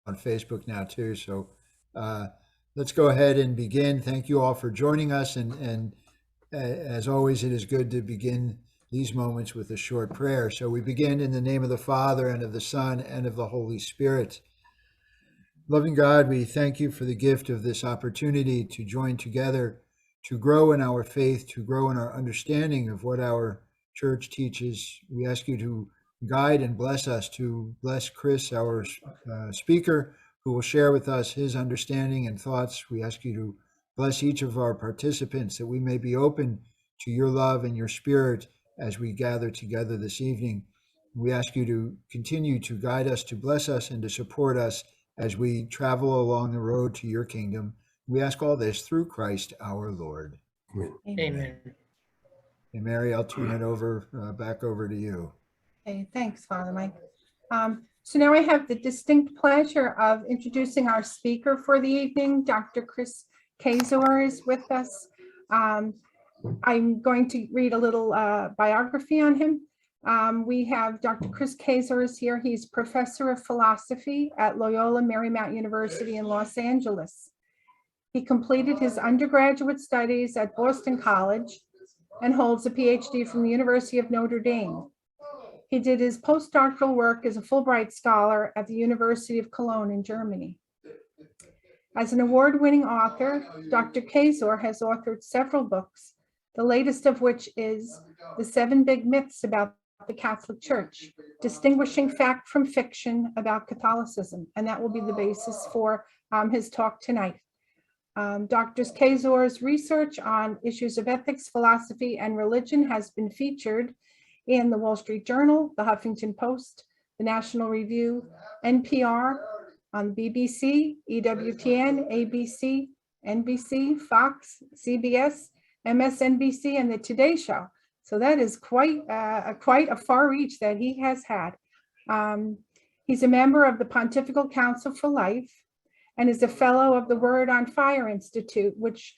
on Facebook now too. So let's go ahead and begin. Thank you all for joining us. And as always, it is good to begin these moments with a short prayer. So we begin in the name of the Father, and of the Son, and of the Holy Spirit. Loving God, we thank you for the gift of this opportunity to join together, to grow in our faith, to grow in our understanding of what our church teaches. We ask you to guide and bless us, to bless Chris, our speaker, who will share with us his understanding and thoughts. We ask you to bless each of our participants, that we may be open to your love and your spirit as we gather together this evening. We ask you to continue to guide us, to bless us, and to support us as we travel along the road to your kingdom. We ask all this through Christ our Lord. Amen. Amen. Hey, Mary, I'll turn it back over to you. Okay, thanks, Father Mike. So now I have the distinct pleasure of introducing our speaker for the evening. Dr. Chris Kaczor is with us. I'm going to read a little biography on him. We have Dr. Chris Kaczor is here. He's professor of philosophy at Loyola Marymount University in Los Angeles. He completed his undergraduate studies at Boston College and holds a PhD from the University of Notre Dame. He did his postdoctoral work as a Fulbright scholar at the University of Cologne in Germany. As an award-winning author, Dr. Kaczor has authored several books, the latest of which is The 7 Big Myths About the Catholic Church, Distinguishing Fact from Fiction About Catholicism, and that will be the basis for his talk tonight. Dr. Kaczor's research on issues of ethics, philosophy, and religion has been featured in the Wall Street Journal, the Huffington Post, the National Review, NPR, on BBC, EWTN, ABC, NBC, Fox, CBS, MSNBC, and the Today Show. So that is quite a far reach that he has had. He's a member of the Pontifical Council for Life and is a fellow of the Word on Fire Institute, which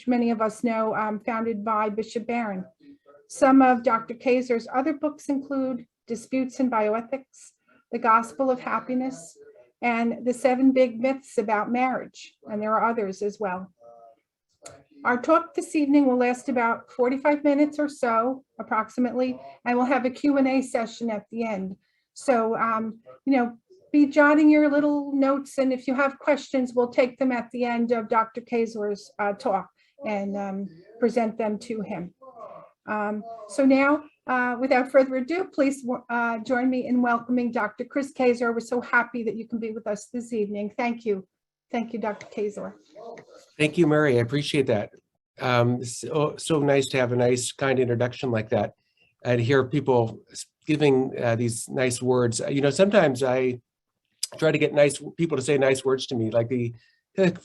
many of us know, founded by Bishop Barron. Some of Dr. Kaczor's other books include Disputes in Bioethics, The Gospel of Happiness, and The 7 Big Myths About Marriage, and there are others as well. Our talk this evening will last about 45 minutes or so, approximately, and we'll have a Q&A session at the end. So, be jotting your little notes, and if you have questions, we'll take them at the end of Dr. Kaczor's talk and present them to him. So now, without further ado, please join me in welcoming Dr. Chris Kaczor. We're so happy that you can be with us this evening. Thank you. Thank you, Dr. Kaczor. Thank you, Mary. I appreciate that. So nice to have a nice, kind introduction like that, and hear people giving these nice words. Sometimes I try to get people to say nice words to me. Like a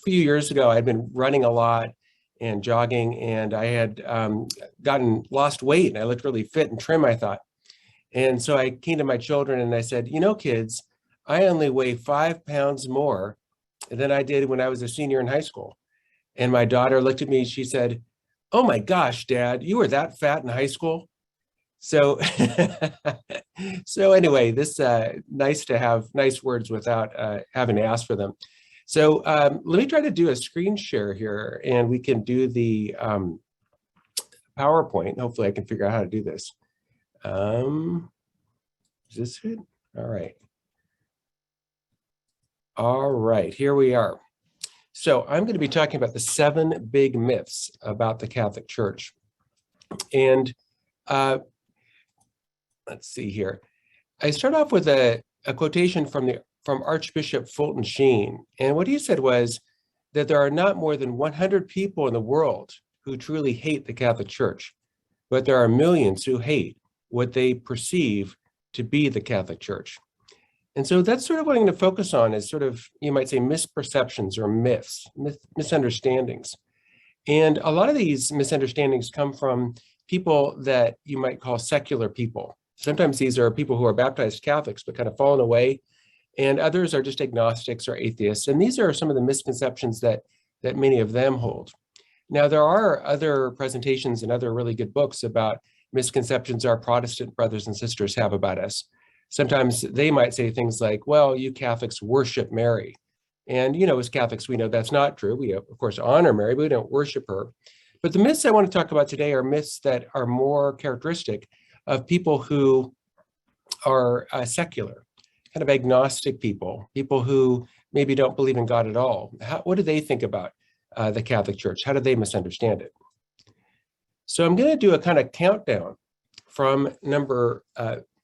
few years ago, I'd been running a lot and jogging, and I had lost weight, and I looked really fit and trim, I thought. And so I came to my children and I said, kids, I only weigh 5 pounds more than I did when I was a senior in high school. And my daughter looked at me, she said, "Oh my gosh, Dad, you were that fat in high school?" So, anyway, this nice to have nice words without having to ask for them. So let me try to do a screen share here, and we can do the PowerPoint. Hopefully I can figure out how to do this. Is this it? All right. All right, here we are. So I'm going to be talking about the 7 big myths about the Catholic Church. And let's see here. I start off with a quotation from Archbishop Fulton Sheen. And what he said was that there are not more than 100 people in the world who truly hate the Catholic Church, but there are millions who hate what they perceive to be the Catholic Church. And so that's sort of what I'm going to focus on, is sort of, you might say, misperceptions or myths, misunderstandings. And a lot of these misunderstandings come from people that you might call secular people. Sometimes these are people who are baptized Catholics, but kind of fallen away. And others are just agnostics or atheists. And these are some of the misconceptions that many of them hold. Now, there are other presentations and other really good books about misconceptions our Protestant brothers and sisters have about us. Sometimes they might say things like, well, you Catholics worship Mary. And, as Catholics, we know that's not true. We, of course, honor Mary, but we don't worship her. But the myths I want to talk about today are myths that are more characteristic of people who are secular, kind of agnostic people who maybe don't believe in God at all. What do they think about the Catholic Church? How do they misunderstand it? So I'm going to do a kind of countdown from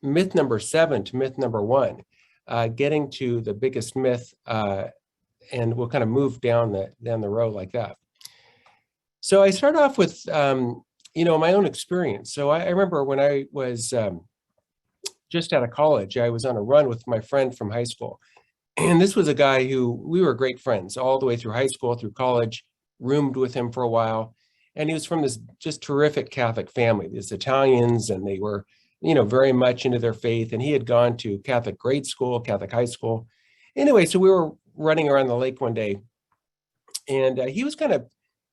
myth number 7 to myth number 1, getting to the biggest myth, and we'll kind of move down the row like that. So I start off with my own experience. So I remember when I was just out of college, I was on a run with my friend from high school. And this was a guy who we were great friends all the way through high school, through college, roomed with him for a while. And he was from this just terrific Catholic family, these Italians, and they were, very much into their faith. And he had gone to Catholic grade school, Catholic high school. Anyway, so we were running around the lake one day, and he was kind of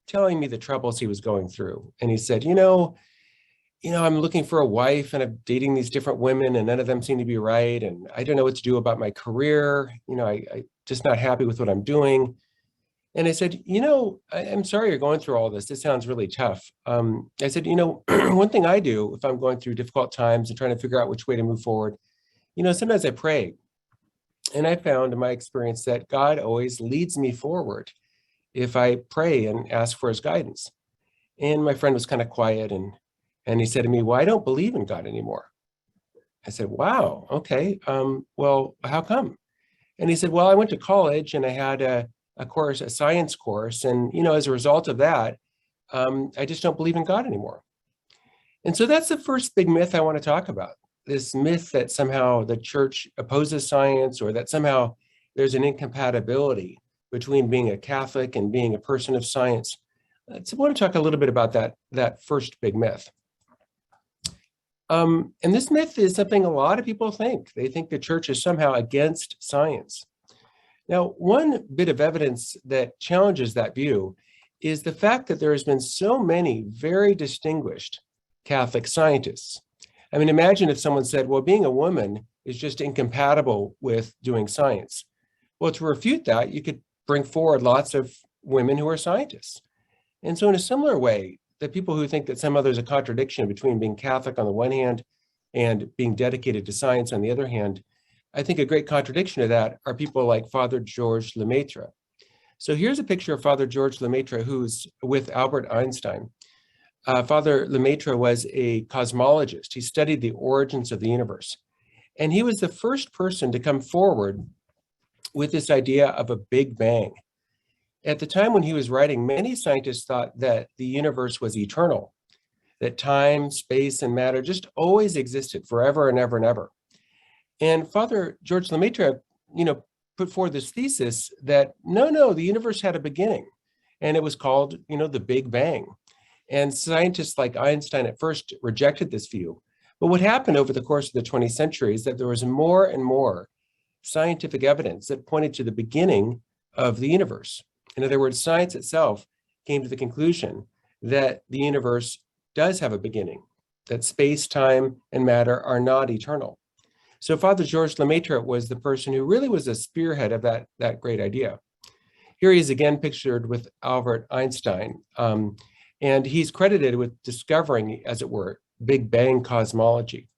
telling me the troubles he was going through. And he said, I'm looking for a wife and I'm dating these different women and none of them seem to be right. And I don't know what to do about my career. I just not happy with what I'm doing. And I said, I'm sorry you're going through all this. This sounds really tough. I said, one thing I do if I'm going through difficult times and trying to figure out which way to move forward, sometimes I pray. And I found in my experience that God always leads me forward if I pray and ask for his guidance. And my friend was kind of quiet and he said to me, well, I don't believe in God anymore. I said, wow, okay. Well, how come? And he said, well, I went to college and I had a science course. And, as a result of that, I just don't believe in God anymore. And so that's the first big myth I want to talk about. This myth that somehow the church opposes science, or that somehow there's an incompatibility between being a Catholic and being a person of science. So I want to talk a little bit about that first big myth. And this myth is something a lot of people think. They think the church is somehow against science. Now, one bit of evidence that challenges that view is the fact that there has been so many very distinguished Catholic scientists. I mean, imagine if someone said, well, being a woman is just incompatible with doing science. Well, to refute that, you could bring forward lots of women who are scientists. And so in a similar way, the people who think that somehow there's a contradiction between being Catholic on the one hand and being dedicated to science on the other hand, I think a great contradiction to that are people like Father Georges Lemaitre. So here's a picture of Father Georges Lemaitre, who's with Albert Einstein. Father Lemaitre was a cosmologist. He studied the origins of the universe. And he was the first person to come forward with this idea of a Big Bang. At the time when he was writing, many scientists thought that the universe was eternal, that time, space, and matter just always existed forever and ever and ever. And Father Georges Lemaitre, put forward this thesis that no, the universe had a beginning, and it was called, the Big Bang. And scientists like Einstein at first rejected this view. But what happened over the course of the 20th century is that there was more and more scientific evidence that pointed to the beginning of the universe. In other words, science itself came to the conclusion that the universe does have a beginning, that space, time, and matter are not eternal. So Father Georges Lemaitre was the person who really was a spearhead of that great idea. Here he is again pictured with Albert Einstein, and he's credited with discovering, as it were, Big Bang cosmology.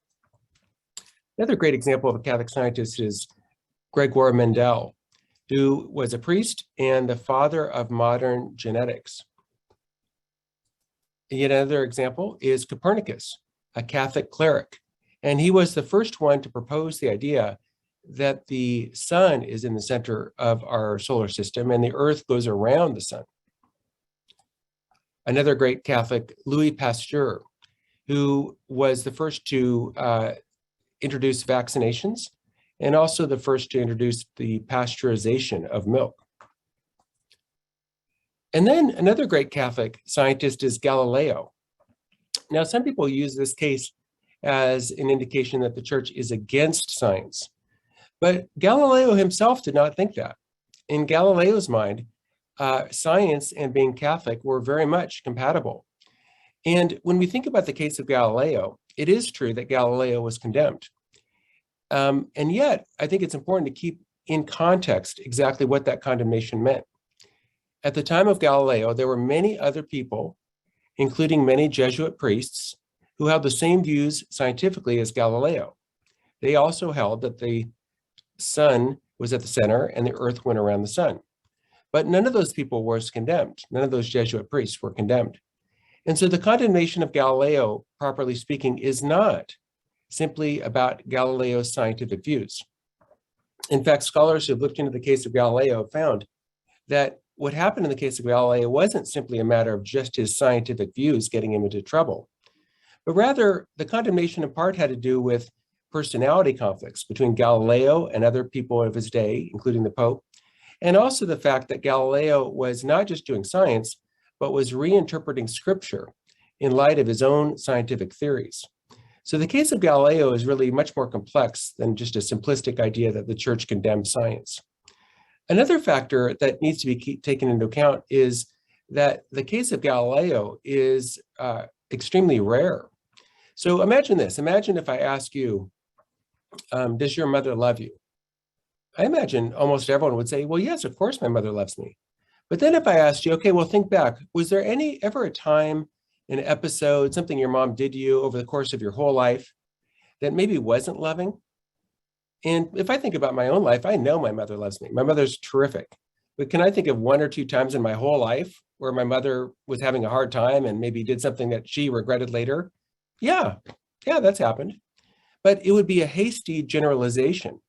Another great example of a Catholic scientist is Gregor Mendel, who was a priest and the father of modern genetics. Yet another example is Copernicus, a Catholic cleric. And he was the first one to propose the idea that the sun is in the center of our solar system and the earth goes around the sun. Another great Catholic, Louis Pasteur, who was the first to introduce vaccinations and also the first to introduce the pasteurization of milk. And then another great Catholic scientist is Galileo. Now, some people use this case as an indication that the church is against science, but Galileo himself did not think that. In Galileo's mind, science and being Catholic were very much compatible. And when we think about the case of Galileo, it is true that Galileo was condemned. And yet, I think it's important to keep in context exactly what that condemnation meant. At the time of Galileo, there were many other people, including many Jesuit priests, who held the same views scientifically as Galileo. They also held that the sun was at the center and the earth went around the sun. But none of those people was condemned. None of those Jesuit priests were condemned. And so the condemnation of Galileo, properly speaking, is not simply about Galileo's scientific views. In fact, scholars who have looked into the case of Galileo found that what happened in the case of Galileo wasn't simply a matter of just his scientific views getting him into trouble, but rather the condemnation in part had to do with personality conflicts between Galileo and other people of his day, including the Pope, and also the fact that Galileo was not just doing science, but was reinterpreting scripture in light of his own scientific theories. So the case of Galileo is really much more complex than just a simplistic idea that the church condemned science. Another factor that needs to be taken into account is that the case of Galileo is extremely rare. So imagine this. Imagine if I ask you, does your mother love you? I imagine almost everyone would say, well, yes, of course my mother loves me. But then if I asked you, okay, well, think back, was there ever a time, an episode, something your mom did to you over the course of your whole life that maybe wasn't loving? And if I think about my own life, I know my mother loves me. My mother's terrific. But can I think of 1 or 2 times in my whole life where my mother was having a hard time and maybe did something that she regretted later? Yeah, that's happened. But it would be a hasty generalization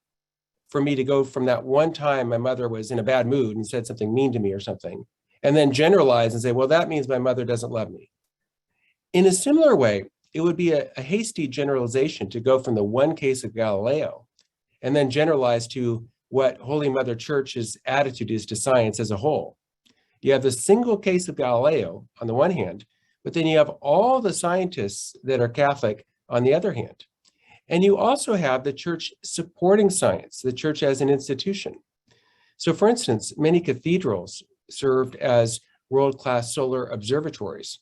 for me to go from that one time my mother was in a bad mood and said something mean to me or something, and then generalize and say, well, that means my mother doesn't love me. In a similar way, it would be a hasty generalization to go from the one case of Galileo and then generalize to what Holy Mother Church's attitude is to science as a whole. You have the single case of Galileo on the one hand, but then you have all the scientists that are Catholic on the other hand. And you also have the church supporting science, the church as an institution. So for instance, many cathedrals served as world-class solar observatories.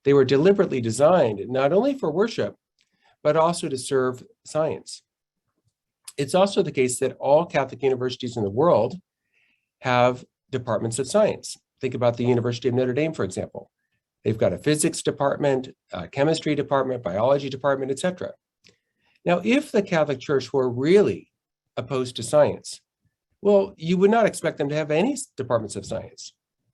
They were deliberately designed not only for worship, but also to serve science. It's also the case that all Catholic universities in the world have departments of science. Think about the University of Notre Dame, for example. They've got a physics department, a chemistry department, biology department, etc. Now, if the Catholic Church were really opposed to science, well, you would not expect them to have any departments of science,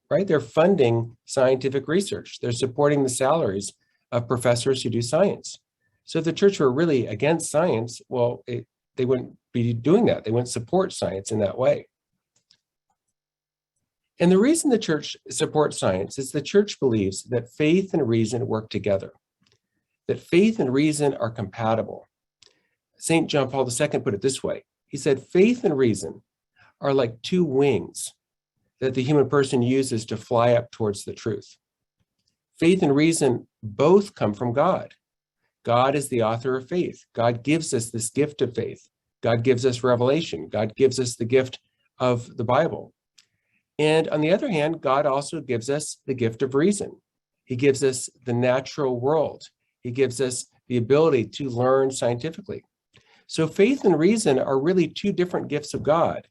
right? They're funding scientific research. They're supporting the salaries of professors who do science. So if the church were really against science, well, they wouldn't be doing that. They wouldn't support science in that way. And the reason the church supports science is the church believes that faith and reason work together, that faith and reason are compatible. St. John Paul II put it this way. He said, faith and reason are like 2 wings that the human person uses to fly up towards the truth. Faith and reason both come from God. God is the author of faith. God gives us this gift of faith. God gives us revelation. God gives us the gift of the Bible. And on the other hand, God also gives us the gift of reason. He gives us the natural world. He gives us the ability to learn scientifically. So faith and reason are really 2 different gifts of God.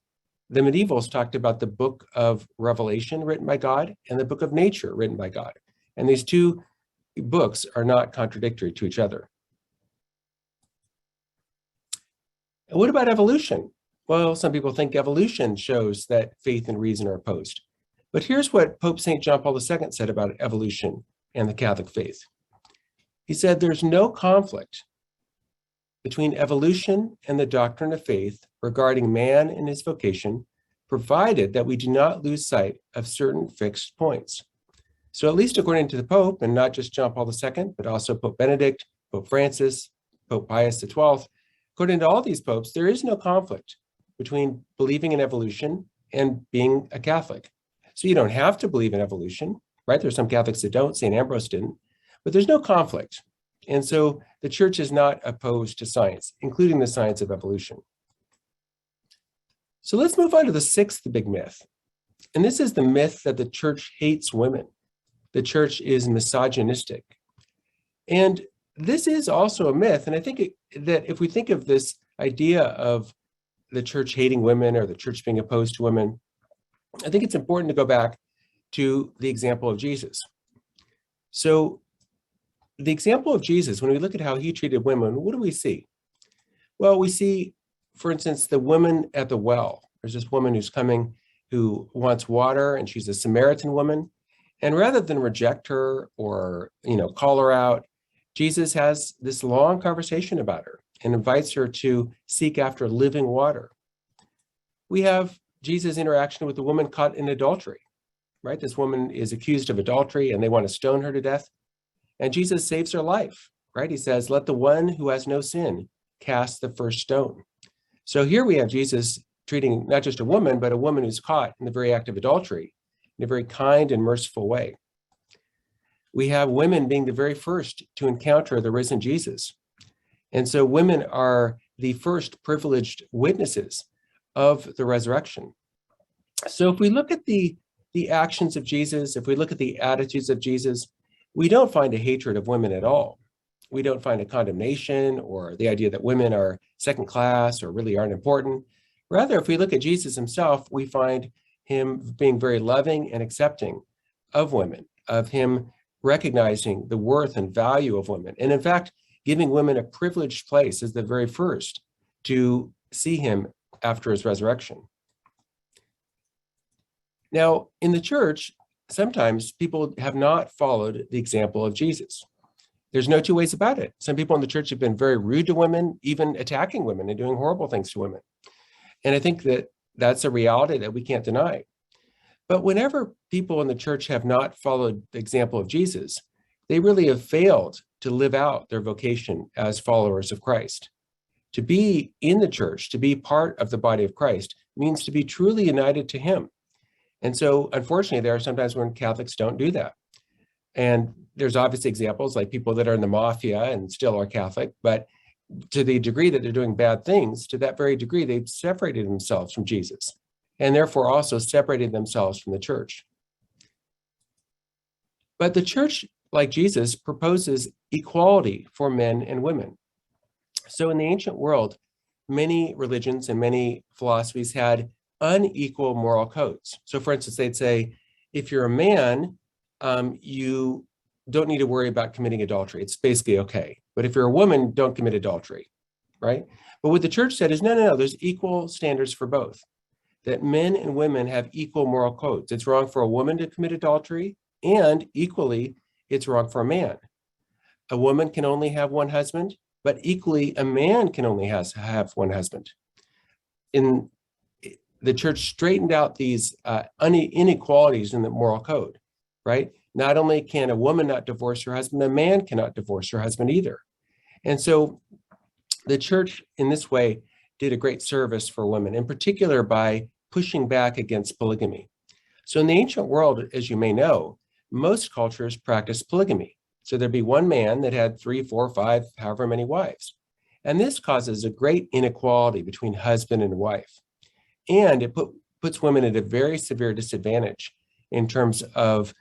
The medievals talked about the book of Revelation written by God and the book of nature written by God. And these 2 books are not contradictory to each other. And what about evolution? Well, some people think evolution shows that faith and reason are opposed. But here's what Pope St. John Paul II said about evolution and the Catholic faith. He said, there's no conflict between evolution and the doctrine of faith regarding man and his vocation, provided that we do not lose sight of certain fixed points. So at least according to the Pope, and not just John Paul II, but also Pope Benedict, Pope Francis, Pope Pius XII, according to all these popes, there is no conflict between believing in evolution and being a Catholic. So you don't have to believe in evolution, right? There's some Catholics that don't, St. Ambrose didn't, but there's no conflict. And so the church is not opposed to science, including the science of evolution. So let's move on to the 6th big myth. And this is the myth that the church hates women. The church is misogynistic. And this is also a myth. And I think that if we think of this idea of the church hating women or the church being opposed to women, I think it's important to go back to the example of Jesus. So the example of Jesus, when we look at how he treated women, what do we see? Well, we see, for instance, the woman at the well. There's this woman who's coming who wants water, and she's a Samaritan woman. And rather than reject her or, call her out, Jesus has this long conversation about her and invites her to seek after living water. We have Jesus' interaction with the woman caught in adultery, right? This woman is accused of adultery and they want to stone her to death. And Jesus saves her life, right? He says, let the one who has no sin cast the first stone. So here we have Jesus treating not just a woman, but a woman who's caught in the very act of adultery in a very kind and merciful way. We have women being the very first to encounter the risen Jesus. And so women are the first privileged witnesses of the resurrection. So if we look at the actions of Jesus, if we look at the attitudes of Jesus, we don't find a hatred of women at all. We don't find a condemnation or the idea that women are second class or really aren't important. Rather, if we look at Jesus himself, we find him being very loving and accepting of women, of him recognizing the worth and value of women. And in fact, giving women a privileged place as the very first to see him after his resurrection. Now, in the church, sometimes people have not followed the example of Jesus. There's no two ways about it. Some people in the church have been very rude to women, even attacking women and doing horrible things to women. And I think that that's a reality that we can't deny. But whenever people in the church have not followed the example of Jesus, they really have failed to live out their vocation as followers of Christ. To be in the church, to be part of the body of Christ, means to be truly united to him. And so, unfortunately, there are sometimes when Catholics don't do that. And there's obviously examples like people that are in the mafia and still are Catholic, but to the degree that they're doing bad things, to that very degree, they've separated themselves from Jesus and therefore also separated themselves from the church. But the church, like Jesus, proposes equality for men and women. So in the ancient world, many religions and many philosophies had unequal moral codes. So for instance, they'd say, if you're a man, you don't need to worry about committing adultery. It's basically okay. But if you're a woman, don't commit adultery, right? But what the church said is, no, there's equal standards for both, that men and women have equal moral codes. It's wrong for a woman to commit adultery, and equally, it's wrong for a man. A woman can only have one husband, but equally, a man can only have one husband. In the church straightened out these inequalities in the moral code, right? Not only can a woman not divorce her husband, a man cannot divorce her husband either. And so the church in this way did a great service for women, in particular by pushing back against polygamy. So in the ancient world, as you may know, most cultures practiced polygamy. So there'd be one man that had 3, 4, 5, however many wives. And this causes a great inequality between husband and wife. And it puts women at a very severe disadvantage in terms of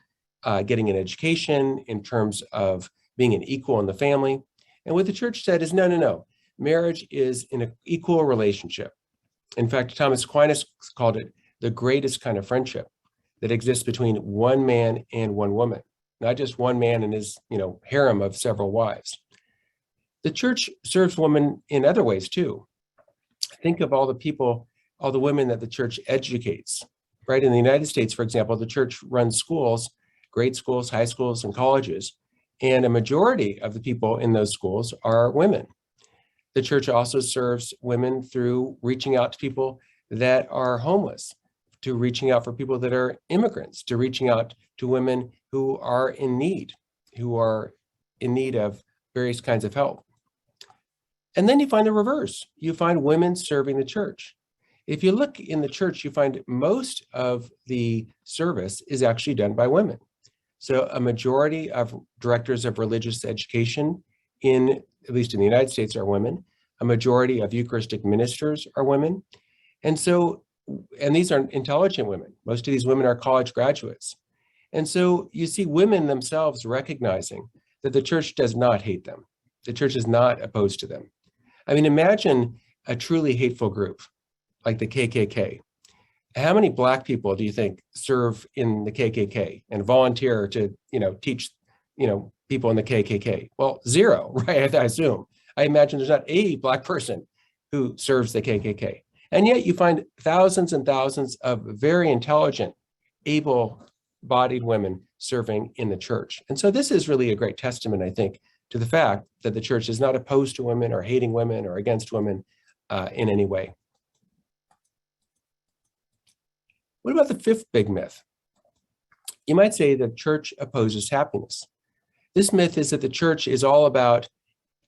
getting an education, in terms of being an equal in the family. And what the church said is, no. Marriage is an equal relationship. In fact, Thomas Aquinas called it the greatest kind of friendship that exists between one man and one woman, not just one man and his, harem of several wives. The church serves women in other ways too. Think of all the women that the church educates, right? In the United States, for example, the church runs schools, grade schools, high schools, and colleges, and a majority of the people in those schools are women. The church also serves women through reaching out to people that are homeless, to reaching out for people that are immigrants, to reaching out to women who are in need of various kinds of help. And then you find the reverse. You find women serving the church. If you look in the church, you find most of the service is actually done by women. So a majority of directors of religious education at least in the United States, are women. A majority of Eucharistic ministers are women. And these are intelligent women. Most of these women are college graduates. And so you see women themselves recognizing that the church does not hate them. The church is not opposed to them. I mean, imagine a truly hateful group like the KKK. How many Black people do you think serve in the KKK and volunteer to, teach, people in the KKK? Well, zero, right? I assume. I imagine there's not a Black person who serves the KKK. And yet you find thousands and thousands of very intelligent, able-bodied women serving in the church. And so this is really a great testament, I think, to the fact that the church is not opposed to women or hating women or against women in any way. What about the fifth big myth? You might say the church opposes happiness. This myth is that the church is all about,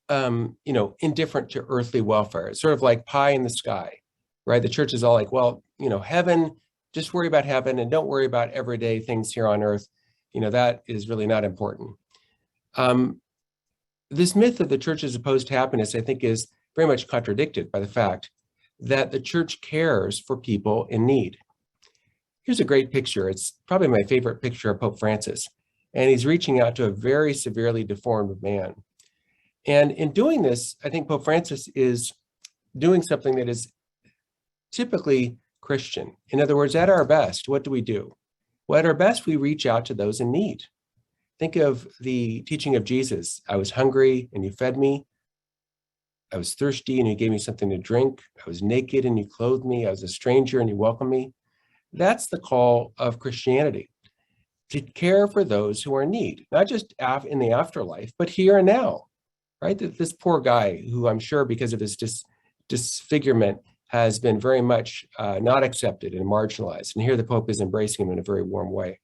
indifferent to earthly welfare. It's sort of like pie in the sky, right? The church is all like, well, heaven, just worry about heaven and don't worry about everyday things here on earth. That is really not important. This myth that the church is opposed to happiness, I think, is very much contradicted by the fact that the church cares for people in need. Here's a great picture. It's probably my favorite picture of Pope Francis. And he's reaching out to a very severely deformed man. And in doing this, I think Pope Francis is doing something that is typically Christian. In other words, at our best, what do we do? Well, at our best, we reach out to those in need. Think of the teaching of Jesus. I was hungry and you fed me. I was thirsty and you gave me something to drink. I was naked and you clothed me. I was a stranger and you welcomed me. That's the call of Christianity, to care for those who are in need, not just in the afterlife, but here and now, right? This poor guy who I'm sure because of his disfigurement has been very much not accepted and marginalized. And here the Pope is embracing him in a very warm way.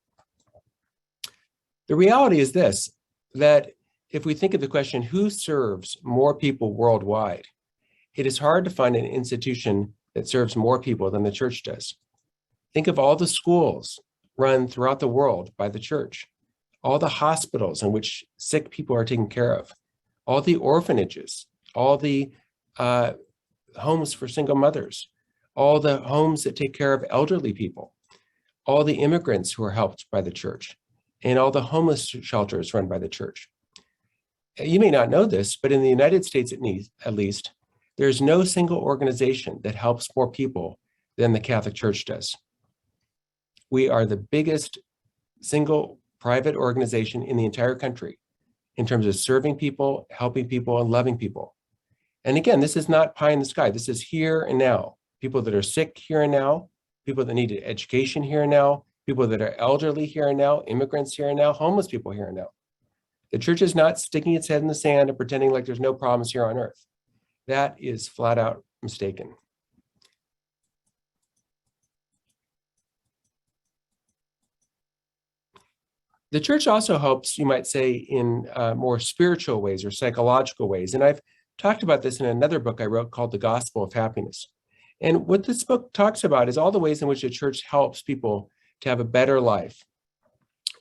The reality is this, that if we think of the question, who serves more people worldwide, it is hard to find an institution that serves more people than the church does. Think of all the schools run throughout the world by the church, all the hospitals in which sick people are taken care of, all the orphanages, all the homes for single mothers, all the homes that take care of elderly people, all the immigrants who are helped by the church, and all the homeless shelters run by the church. You may not know this, but in the United States at least, there's no single organization that helps more people than the Catholic Church does. We are the biggest single private organization in the entire country in terms of serving people, helping people, and loving people. And again, this is not pie in the sky. This is here and now. People that are sick here and now, people that need education here and now, people that are elderly here and now, immigrants here and now, homeless people here and now. The church is not sticking its head in the sand and pretending like there's no problems here on earth. That is flat out mistaken. The church also helps, you might say, in more spiritual ways or psychological ways. And I've talked about this in another book I wrote called The Gospel of Happiness. And what this book talks about is all the ways in which the church helps people to have a better life.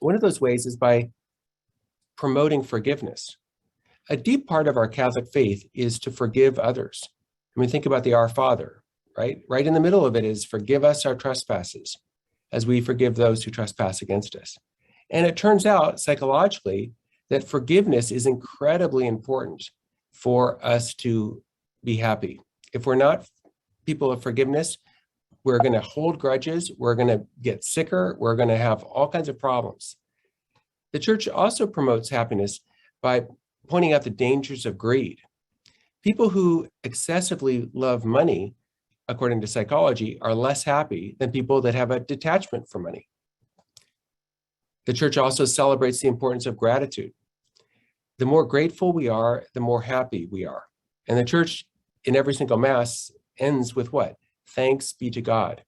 One of those ways is by promoting forgiveness. A deep part of our Catholic faith is to forgive others. I mean, think about the Our Father, right? Right in the middle of it is forgive us our trespasses as we forgive those who trespass against us. And it turns out psychologically that forgiveness is incredibly important for us to be happy. If we're not people of forgiveness, we're going to hold grudges, we're going to get sicker, we're going to have all kinds of problems. The church also promotes happiness by pointing out the dangers of greed. People who excessively love money, according to psychology, are less happy than people that have a detachment from money. The church also celebrates the importance of gratitude. The more grateful we are, the more happy we are. And the church in every single Mass ends with what? Thanks be to God.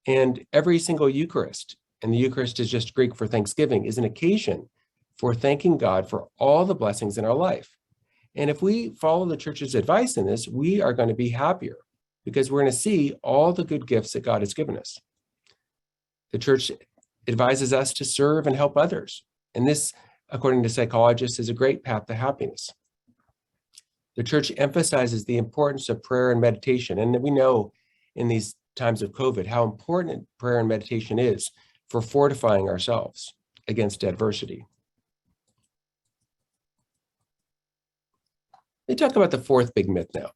And every single Eucharist, and the Eucharist is just Greek for Thanksgiving, is an occasion for thanking God for all the blessings in our life. And if we follow the church's advice in this, we are going to be happier because we're going to see all the good gifts that God has given us. The church advises us to serve and help others. And this, according to psychologists, is a great path to happiness. The church emphasizes the importance of prayer and meditation. And we know in these times of COVID how important prayer and meditation is for fortifying ourselves against adversity. Let me talk about the fourth big myth now.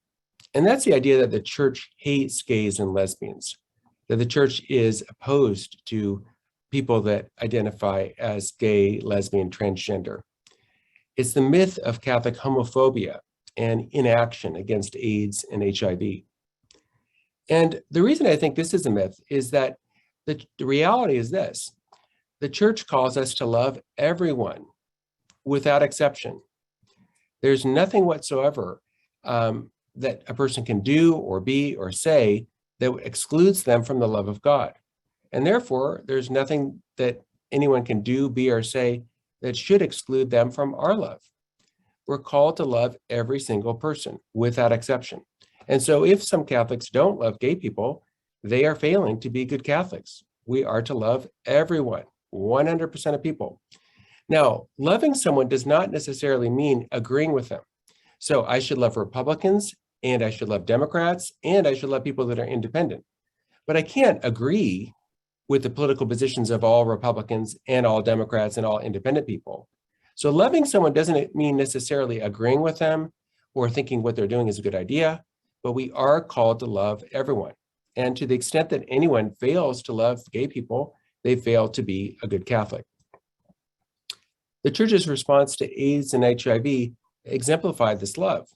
And that's the idea that the church hates gays and lesbians, that the church is opposed to people that identify as gay, lesbian, transgender. It's the myth of Catholic homophobia and inaction against AIDS and HIV. And the reason I think this is a myth is that the reality is this: the church calls us to love everyone without exception. There's nothing whatsoever that a person can do or be or say that excludes them from the love of God. And therefore, there's nothing that anyone can do, be, or say that should exclude them from our love. We're called to love every single person without exception. And so if some Catholics don't love gay people, they are failing to be good Catholics. We are to love everyone, 100% of people. Now, loving someone does not necessarily mean agreeing with them. So I should love Republicans, and I should love Democrats, and I should love people that are independent. But I can't agree with the political positions of all Republicans and all Democrats and all independent people. So loving someone doesn't mean necessarily agreeing with them or thinking what they're doing is a good idea, but we are called to love everyone. And to the extent that anyone fails to love gay people, they fail to be a good Catholic. The church's response to AIDS and HIV exemplified this love.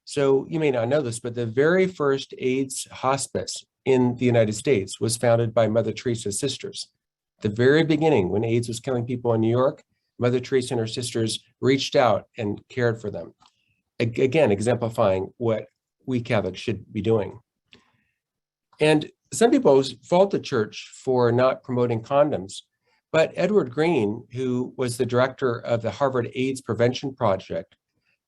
So you may not know this, but the very first AIDS hospice in the United States was founded by Mother Teresa's sisters. The very beginning, when AIDS was killing people in New York, Mother Teresa and her sisters reached out and cared for them. Again, exemplifying what we Catholics should be doing. And some people fault the church for not promoting condoms, but Edward Green, who was the director of the Harvard AIDS Prevention Project,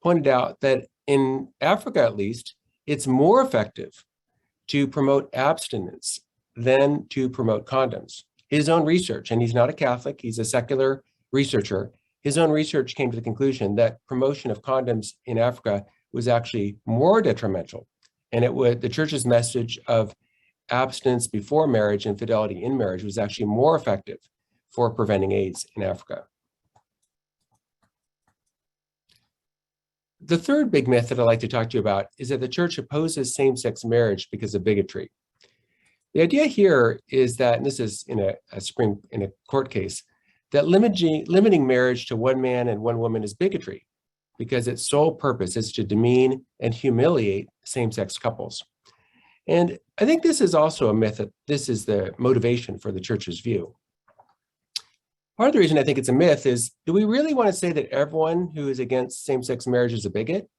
pointed out that in Africa, at least, it's more effective to promote abstinence than to promote condoms. His own research, and he's not a Catholic, he's a secular researcher, his own research came to the conclusion that promotion of condoms in Africa was actually more detrimental. And the church's message of abstinence before marriage and fidelity in marriage was actually more effective for preventing AIDS in Africa. The third big myth that I'd like to talk to you about is that the church opposes same-sex marriage because of bigotry. The idea here is that, and this is in a court case, that limiting marriage to one man and one woman is bigotry because its sole purpose is to demean and humiliate same-sex couples. And I think this is also a myth that this is the motivation for the church's view. Part of the reason I think it's a myth is, do we really want to say that everyone who is against same-sex marriage is a bigot?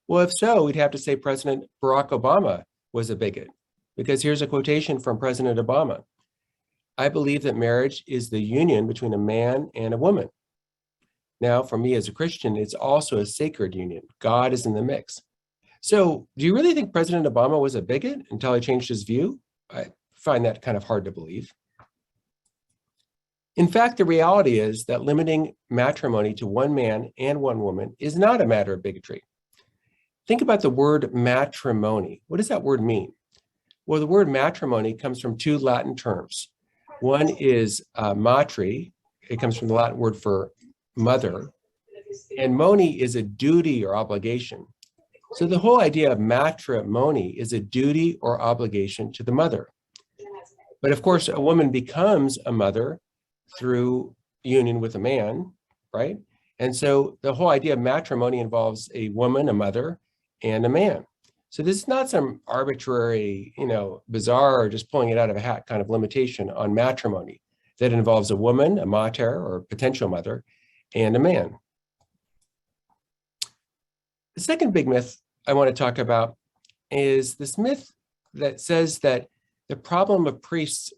Well, if so, we'd have to say President Barack Obama was a bigot, because here's a quotation from President Obama. I believe that marriage is the union between a man and a woman. Now, for me as a Christian, it's also a sacred union. God is in the mix. So do you really think President Obama was a bigot until he changed his view? I find that kind of hard to believe. In fact, the reality is that limiting matrimony to one man and one woman is not a matter of bigotry. Think about the word matrimony. What does that word mean? Well, the word matrimony comes from two Latin terms. One is matri. It comes from the Latin word for mother. And moni is a duty or obligation. So the whole idea of matrimony is a duty or obligation to the mother. But of course, a woman becomes a mother through union with a man, right? And so the whole idea of matrimony involves a woman, a mother, and a man. So this is not some arbitrary, bizarre or just pulling it out of a hat kind of limitation on matrimony that involves a woman, a mater or potential mother, and a man. The second big myth I want to talk about is this myth that says that the problem of priests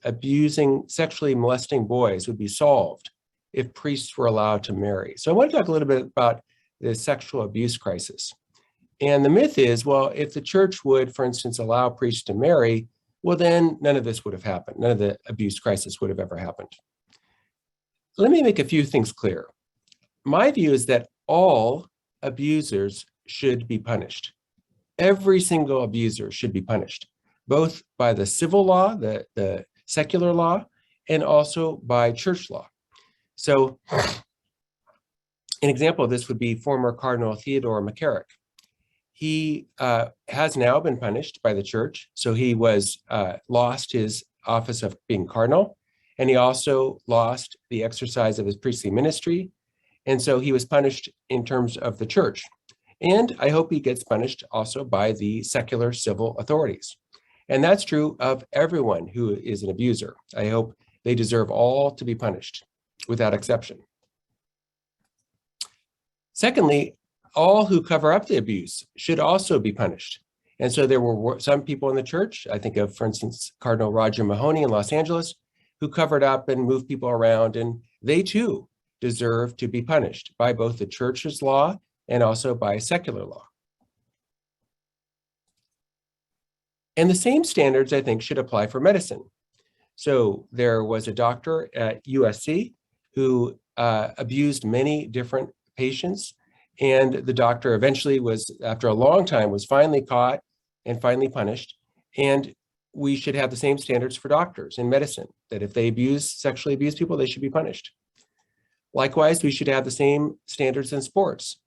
sexually molesting boys would be solved if priests were allowed to marry. So I want to talk a little bit about the sexual abuse crisis. And the myth is, well, if the church would, for instance, allow priests to marry, well, then none of this would have happened. None of the abuse crisis would have ever happened. Let me make a few things clear. My view is that all abusers should be punished. Every single abuser should be punished, both by the civil law, the secular law, and also by church law. So an example of this would be former Cardinal Theodore McCarrick. he has now been punished by the church. So he was lost his office of being cardinal, and he also lost the exercise of his priestly ministry. And so he was punished in terms of the church. And I hope he gets punished also by the secular civil authorities. And that's true of everyone who is an abuser. I hope they deserve all to be punished without exception. Secondly, all who cover up the abuse should also be punished. And so there were some people in the church, I think of, for instance, Cardinal Roger Mahoney in Los Angeles, who covered up and moved people around, and they too deserve to be punished by both the church's law and also by secular law. And the same standards, I think, should apply for medicine. So there was a doctor at USC who abused many different patients, and the doctor eventually was, after a long time, was finally caught and finally punished. And we should have the same standards for doctors in medicine, that if they sexually abuse people, they should be punished. Likewise, we should have the same standards in sports.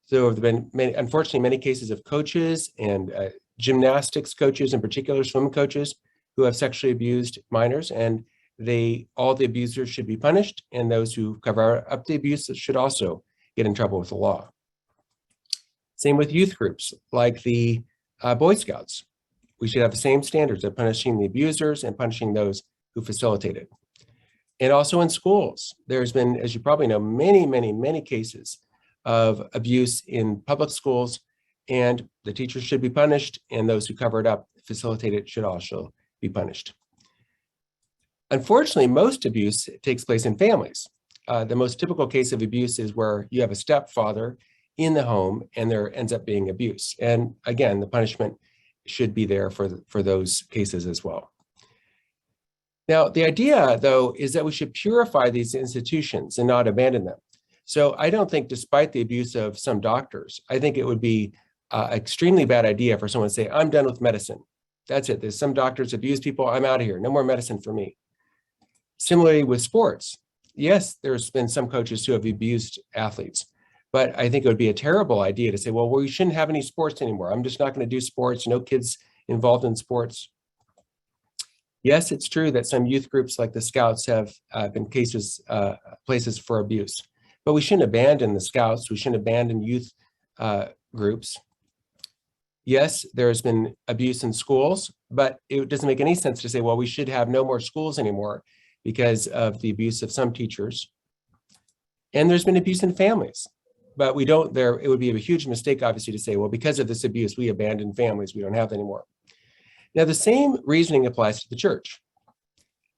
So there have been, unfortunately, many cases of coaches and gymnastics coaches, in particular swim coaches, who have sexually abused minors, and all the abusers should be punished, and those who cover up the abuse should also get in trouble with the law. Same with youth groups, like the Boy Scouts. We should have the same standards of punishing the abusers and punishing those who facilitate it. And also in schools, there's been, as you probably know, many, many, many cases of abuse in public schools, and the teachers should be punished, and those who cover it up, facilitate it, should also be punished. Unfortunately, most abuse takes place in families. The most typical case of abuse is where you have a stepfather in the home and there ends up being abuse. And again, the punishment should be there for those cases as well. Now, the idea, though, is that we should purify these institutions and not abandon them. So I don't think, despite the abuse of some doctors, I think it would be an extremely bad idea for someone to say, I'm done with medicine. That's it. There's some doctors abuse people. I'm out of here. No more medicine for me. Similarly with sports. Yes, there's been some coaches who have abused athletes, but I think it would be a terrible idea to say, well, we shouldn't have any sports anymore. I'm just not going to do sports. No kids involved in sports. Yes, it's true that some youth groups like the Scouts have been places for abuse, but we shouldn't abandon the Scouts. We shouldn't abandon youth groups. Yes, there's been abuse in schools, but it doesn't make any sense to say, well, we should have no more schools anymore because of the abuse of some teachers. And there's been abuse in families, but it would be a huge mistake, obviously, to say, well, because of this abuse, we abandon families. We don't have that anymore. Now, the same reasoning applies to the church.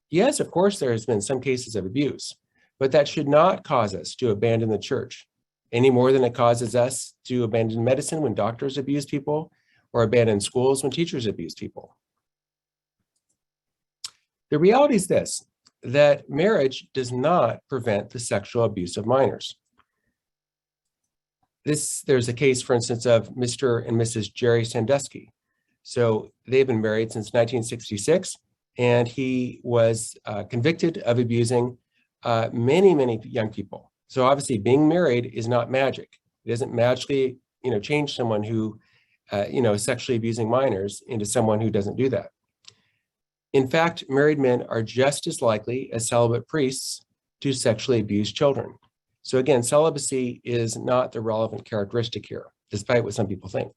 Yes, of course, there has been some cases of abuse, but that should not cause us to abandon the church any more than it causes us to abandon medicine when doctors abuse people or abandon schools when teachers abuse people. The reality is this, that marriage does not prevent the sexual abuse of minors. There's a case, for instance, of Mr. and Mrs. Jerry Sandusky. So they've been married since 1966, and he was convicted of abusing many, many young people. So obviously being married is not magic. It doesn't magically, change someone who, is sexually abusing minors into someone who doesn't do that. In fact, married men are just as likely as celibate priests to sexually abuse children. So again, celibacy is not the relevant characteristic here, despite what some people think.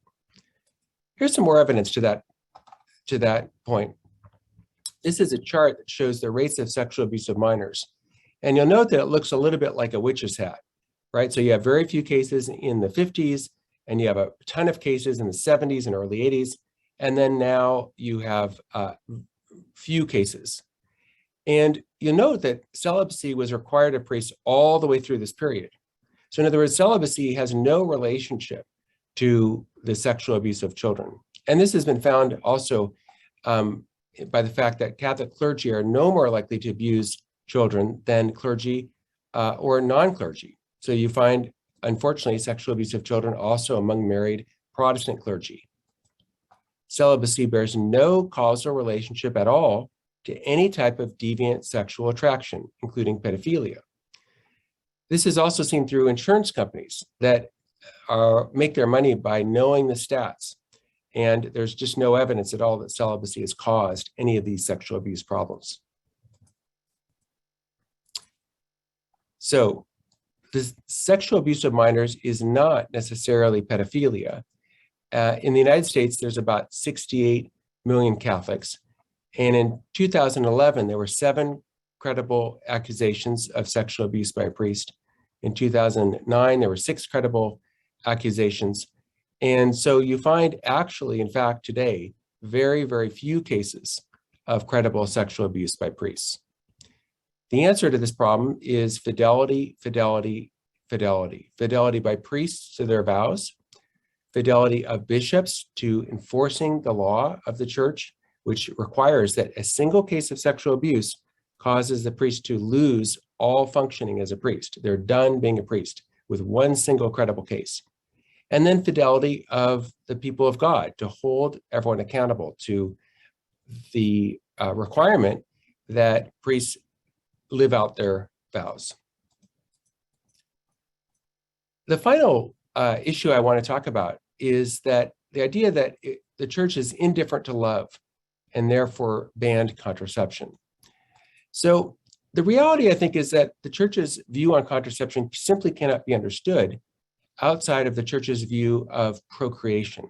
Here's some more evidence to that point. This is a chart that shows the rates of sexual abuse of minors. And you'll note that it looks a little bit like a witch's hat, right? So you have very few cases in the 50s, and you have a ton of cases in the 70s and early 80s. And then now you have few cases. And you'll note that celibacy was required of priests all the way through this period. So in other words, celibacy has no relationship to the sexual abuse of children. And this has been found also by the fact that Catholic clergy are no more likely to abuse children than clergy or non-clergy. So you find, unfortunately, sexual abuse of children also among married Protestant clergy. Celibacy bears no causal relationship at all to any type of deviant sexual attraction, including pedophilia. This is also seen through insurance companies, that make their money by knowing the stats. And there's just no evidence at all that celibacy has caused any of these sexual abuse problems. So the sexual abuse of minors is not necessarily pedophilia. In the United States, there's about 68 million Catholics. And in 2011, there were 7 credible accusations of sexual abuse by a priest. In 2009, there were 6 credible accusations. And so you find actually, in fact, today, very, very few cases of credible sexual abuse by priests. The answer to this problem is fidelity, fidelity, fidelity. Fidelity by priests to their vows, fidelity of bishops to enforcing the law of the church, which requires that a single case of sexual abuse causes the priest to lose all functioning as a priest. They're done being a priest with one single credible case. And then fidelity of the people of God to hold everyone accountable to the requirement that priests live out their vows. The final issue I want to talk about is that the idea that the church is indifferent to love and therefore banned contraception. So the reality, I think, is that the church's view on contraception simply cannot be understood outside of the church's view of procreation.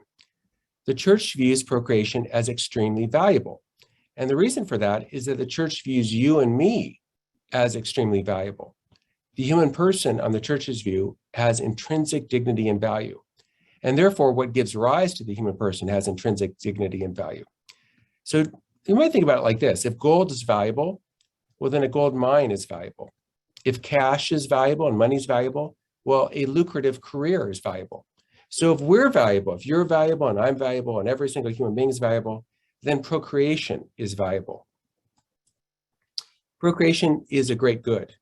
The church views procreation as extremely valuable. And the reason for that is that the church views you and me as extremely valuable. The human person, on the church's view, has intrinsic dignity and value. And therefore, what gives rise to the human person has intrinsic dignity and value. So you might think about it like this. If gold is valuable, well, then a gold mine is valuable. If cash is valuable and money is valuable, well, a lucrative career is valuable. So if we're valuable, if you're valuable and I'm valuable and every single human being is valuable, then procreation is valuable. Procreation is a great good.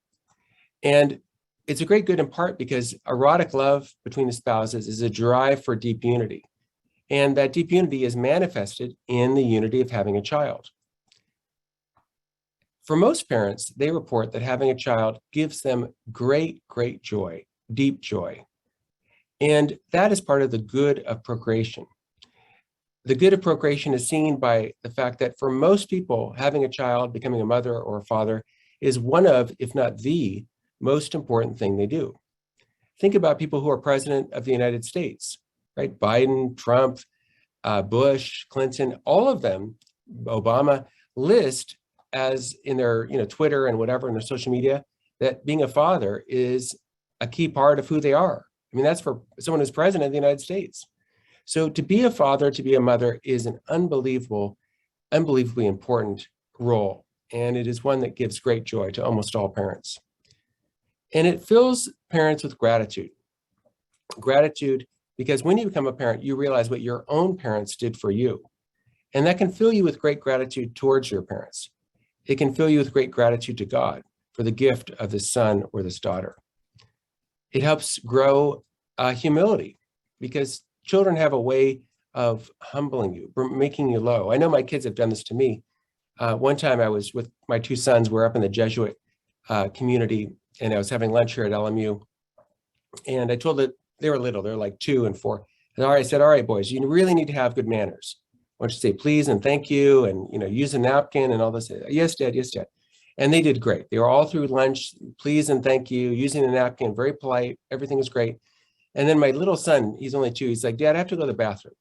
And it's a great good in part because erotic love between the spouses is a drive for deep unity. And that deep unity is manifested in the unity of having a child. For most parents, they report that having a child gives them great, great joy, deep joy. And that is part of the good of procreation. The good of procreation is seen by the fact that for most people, having a child, becoming a mother or a father, is one of, if not the, most important thing they do. Think about people who are president of the United States, right? Biden, Trump, Bush, Clinton, all of them, Obama, list as in their Twitter and whatever, in their social media, that being a father is a key part of who they are. I mean, that's for someone who's president of the United States. So to be a father, to be a mother is an unbelievably important role. And it is one that gives great joy to almost all parents. And it fills parents with gratitude. Gratitude, because when you become a parent, you realize what your own parents did for you. And that can fill you with great gratitude towards your parents. It can fill you with great gratitude to God for the gift of this son or this daughter. It helps grow humility, because children have a way of humbling you, making you low. I know my kids have done this to me. One time I was with my 2 sons, we're up in the Jesuit community, and I was having lunch here at LMU. And I told that they were little, they're like 2 and 4. And I said, all right, boys, you really need to have good manners. I want you to say please and thank you and use a napkin and all this. Yes, Dad, yes, Dad. And they did great. They were all through lunch, please and thank you, using a napkin, very polite, everything was great. And then my little son, he's only 2, he's like, Dad, I have to go to the bathroom.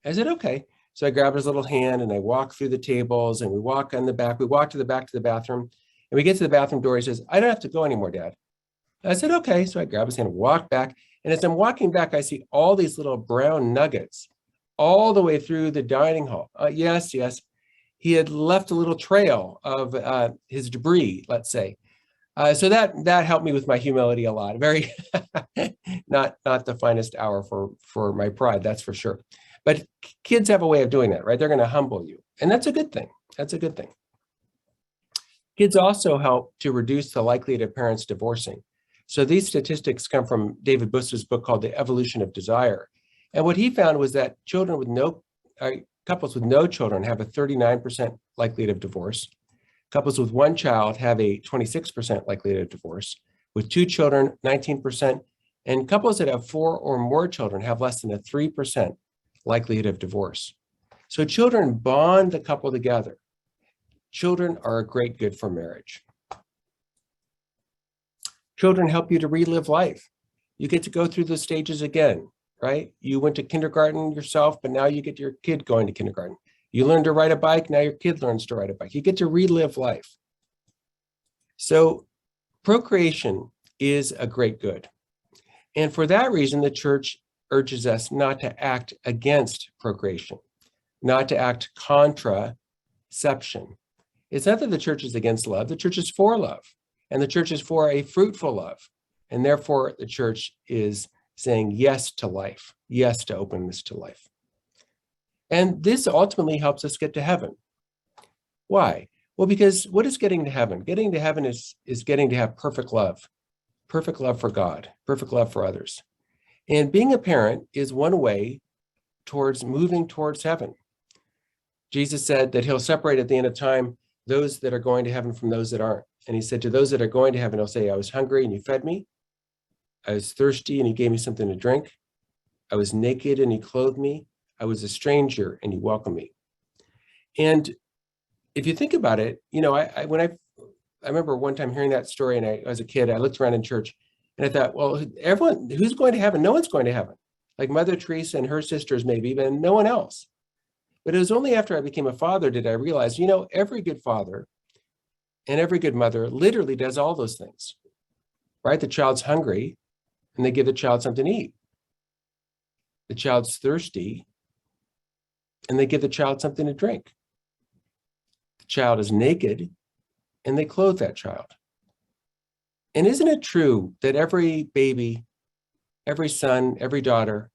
I said, okay. So I grabbed his little hand and I walk through the tables and we walk on the back. We walk to the back to the bathroom and we get to the bathroom door. He says, I don't have to go anymore, Dad. I said, okay. So I grab his hand and walk back. And as I'm walking back, I see all these little brown nuggets all the way through the dining hall. Yes. He had left a little trail of his debris, let's say. So that helped me with my humility a lot. Very, not the finest hour for my pride, that's for sure. But kids have a way of doing that, right? They're going to humble you. And that's a good thing. That's a good thing. Kids also help to reduce the likelihood of parents divorcing. So these statistics come from David Buss's book called The Evolution of Desire. And what he found was that couples with no children have a 39% likelihood of divorce. Couples with 1 child have a 26% likelihood of divorce. With 2 children, 19%, And couples that have 4 or more children have less than a 3% likelihood of divorce. So children bond the couple together. Children are a great good for marriage. Children help you to relive life. You get to go through the stages again, right? You went to kindergarten yourself, but now you get your kid going to kindergarten. You learn to ride a bike, now your kid learns to ride a bike. You get to relive life. So procreation is a great good. And for that reason, the church urges us not to act against procreation, not to act contraception. It's not that the church is against love, the church is for love, and the church is for a fruitful love. And therefore, the church is saying yes to life, yes to openness to life. And this ultimately helps us get to heaven. Why? Well, because what is getting to heaven? Getting to heaven is getting to have perfect love for God, perfect love for others. And being a parent is one way towards moving towards heaven. Jesus said that he'll separate at the end of time those that are going to heaven from those that aren't. And he said to those that are going to heaven, he'll say, I was hungry and you fed me. I was thirsty and you gave me something to drink. I was naked and you clothed me. I was a stranger and you welcomed me. And if you think about it, you know, I remember one time hearing that story, and as a kid, I looked around in church and I thought, well, everyone who's going to heaven, no one's going to heaven. Like Mother Teresa and her sisters, maybe, but no one else. But it was only after I became a father did I realize, you know, every good father and every good mother literally does all those things, right? The child's hungry and they give the child something to eat. The child's thirsty and they give the child something to drink. The child is naked and they clothe that child. And isn't it true that every baby, every son, every daughter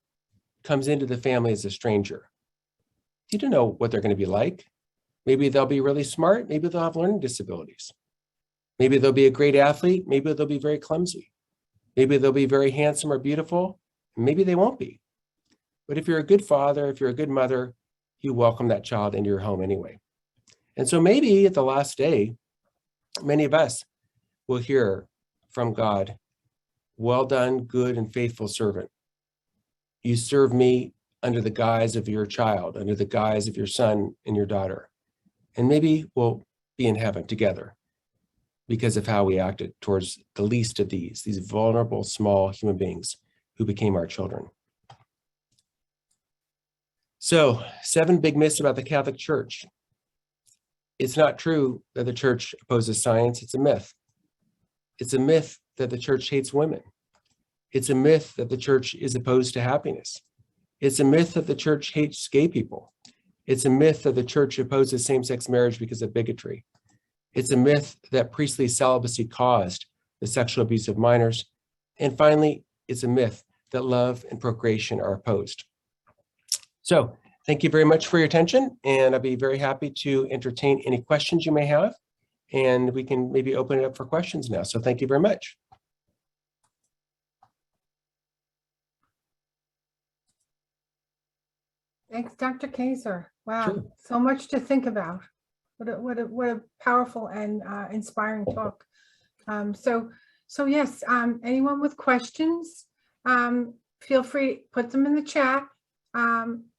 comes into the family as a stranger? You don't know what they're going to be like. Maybe they'll be really smart. Maybe they'll have learning disabilities. Maybe they'll be a great athlete. Maybe they'll be very clumsy. Maybe they'll be very handsome or beautiful. Maybe they won't be. But if you're a good father, if you're a good mother, you welcome that child into your home anyway. And so maybe at the last day, many of us will hear from God, well done, good and faithful servant. You serve me under the guise of your child, under the guise of your son and your daughter. And maybe we'll be in heaven together because of how we acted towards the least of these vulnerable, small human beings who became our children. So, 7 big myths about the Catholic Church. It's not true that the church opposes science. It's a myth. It's a myth that the church hates women. It's a myth that the church is opposed to happiness. It's a myth that the church hates gay people. It's a myth that the church opposes same-sex marriage because of bigotry. It's a myth that priestly celibacy caused the sexual abuse of minors. And finally, it's a myth that love and procreation are opposed. So thank you very much for your attention, and I'll be very happy to entertain any questions you may have, and we can maybe open it up for questions now. So thank you very much. Thanks, Dr. Kaczor. Wow, Sure. so much to think about. What a powerful and inspiring talk. So yes, anyone with questions, feel free to put them in the chat.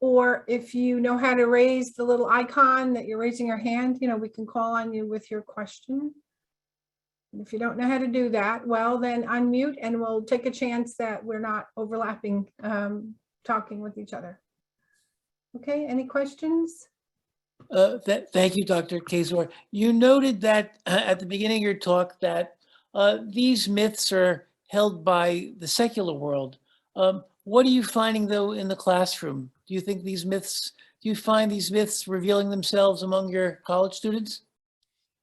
Or if you know how to raise the little icon that you're raising your hand, you know, we can call on you with your question. And if you don't know how to do that, well, then unmute and we'll take a chance that we're not overlapping, talking with each other. Okay, any questions? Thank you, Dr. Kaczor. You noted that at the beginning of your talk that these myths are held by the secular world. What are you finding, though, in the classroom? Do you think do you find these myths revealing themselves among your college students?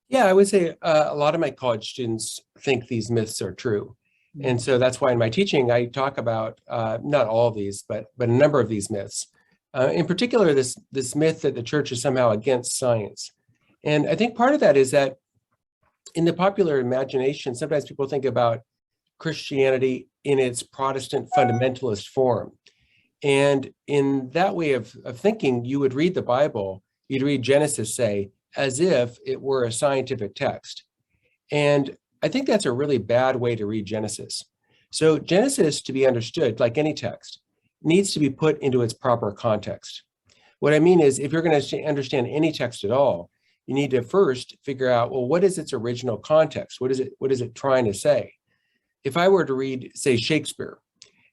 Yeah, I would say a lot of my college students think these myths are true. And so that's why in my teaching, I talk about not all of these, but a number of these myths. In particular, this myth that the church is somehow against science. And I think part of that is that in the popular imagination, sometimes people think about Christianity in its Protestant fundamentalist form. And in that way of thinking, you would read the Bible, you'd read Genesis, say, as if it were a scientific text. And I think that's a really bad way to read Genesis, So Genesis, to be understood, like any text, needs to be put into its proper context. What I mean is, if you're going to understand any text at all, you need to first figure out, well, what is its original context? What is it trying to say? If I were to read, say, Shakespeare,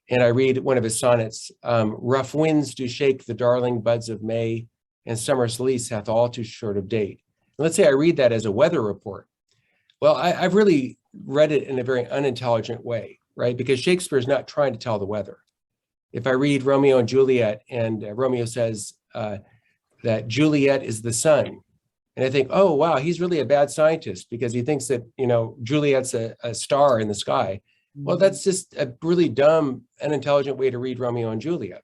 and I read one of his sonnets, rough winds do shake the darling buds of May, and summer's lease hath all too short of date. And let's say I read that as a weather report. Well, I've really read it in a very unintelligent way, right? Because Shakespeare's not trying to tell the weather. If I read Romeo and Juliet, and Romeo says that Juliet is the sun, and I think, oh, wow, he's really a bad scientist because he thinks that, Juliet's a star in the sky. Well, that's just a really dumb, unintelligent way to read Romeo and Juliet.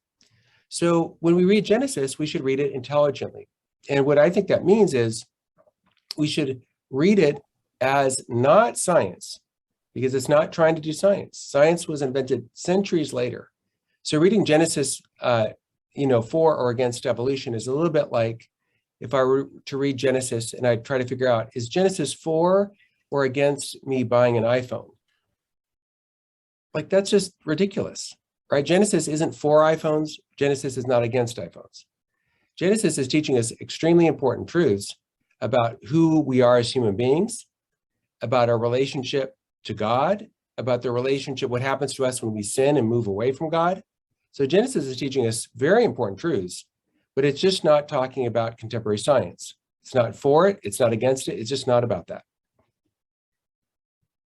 So when we read Genesis, we should read it intelligently. And what I think that means is we should read it as not science, because it's not trying to do science. Science was invented centuries later. So reading Genesis, for or against evolution is a little bit like if I were to read Genesis and I try to figure out, is Genesis for or against me buying an iPhone? Like, that's just ridiculous, right? Genesis isn't for iPhones. Genesis is not against iPhones. Genesis is teaching us extremely important truths about who we are as human beings, about our relationship to God, about the relationship, what happens to us when we sin and move away from God. So Genesis is teaching us very important truths, but it's just not talking about contemporary science. It's not for it. It's not against it. It's just not about that.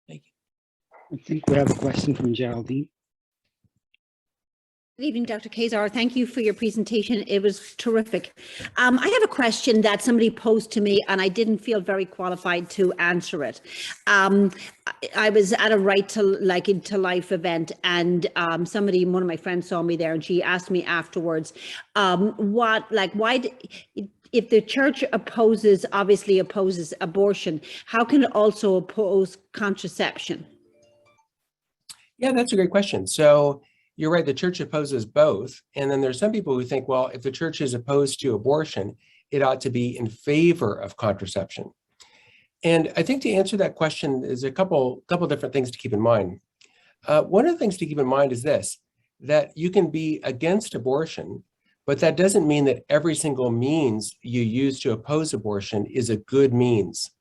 Thank you. I think we have a question from Geraldine. Good evening, Dr. Kaczor. Thank you for your presentation. It was terrific. I have a question that somebody posed to me and I didn't feel very qualified to answer it. I was at a Right to Life event, and one of my friends saw me there, and she asked me afterwards, if the church obviously opposes abortion, how can it also oppose contraception? Yeah, that's a great question. So you're right, the church opposes both. And then there's some people who think, well, if the church is opposed to abortion, it ought to be in favor of contraception. And I think to answer that question is a couple different things to keep in mind. One of the things to keep in mind is this, that you can be against abortion, but that doesn't mean that every single means you use to oppose abortion is a good means.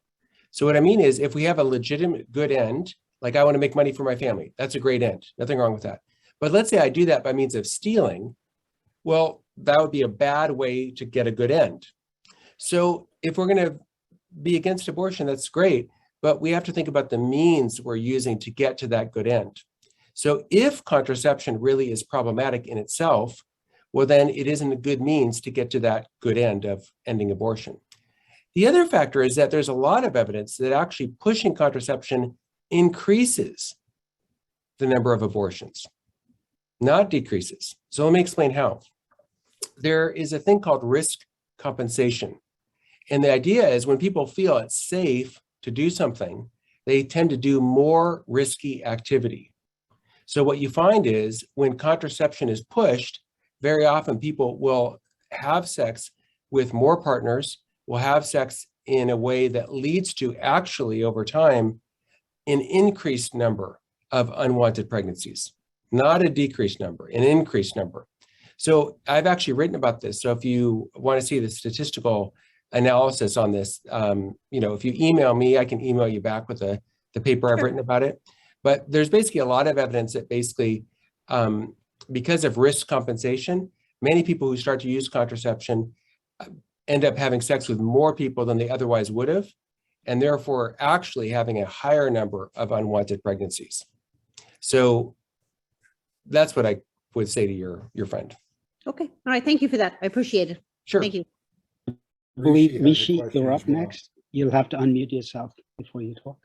So what I mean is, if we have a legitimate good end, like I want to make money for my family, that's a great end, nothing wrong with that. But let's say I do that by means of stealing, well, that would be a bad way to get a good end. So if we're going to be against abortion, that's great, but we have to think about the means we're using to get to that good end. So if contraception really is problematic in itself, well, then it isn't a good means to get to that good end of ending abortion. The other factor is that there's a lot of evidence that actually pushing contraception increases the number of abortions, not decreases. So let me explain how. There is a thing called risk compensation. And the idea is when people feel it's safe to do something, they tend to do more risky activity. So what you find is when contraception is pushed, very often people will have sex with more partners, will have sex in a way that leads to actually over time an increased number of unwanted pregnancies. Not a decreased number, an increased number. So I've actually written about this. So if you want to see the statistical analysis on this, if you email me, I can email you back with the paper I've written about it. But there's basically a lot of evidence that basically, because of risk compensation, many people who start to use contraception end up having sex with more people than they otherwise would have, and therefore actually having a higher number of unwanted pregnancies. So that's what I would say to your friend. Okay. All right. Thank you for that. I appreciate it. Sure. Thank you. I believe, has a Mishi, question you're as up well. next. You'll have to unmute yourself before you talk.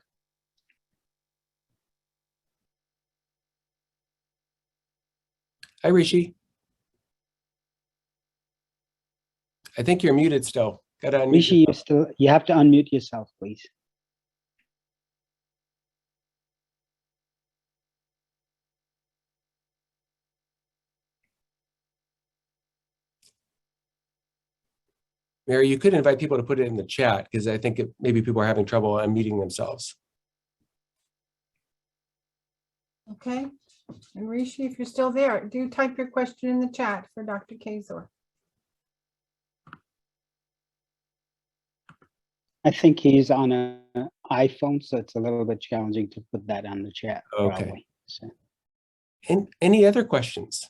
Hi, Rishi. I think you're muted still. Got to unmute Mishi, yourself. you have to unmute yourself, please. Mary, you could invite people to put it in the chat because I think maybe people are having trouble unmuting themselves. Okay. And Rishi, if you're still there, do type your question in the chat for Dr. Kaczor. I think he's on an iPhone, so it's a little bit challenging to put that on the chat. Okay. Probably. So, And any other questions?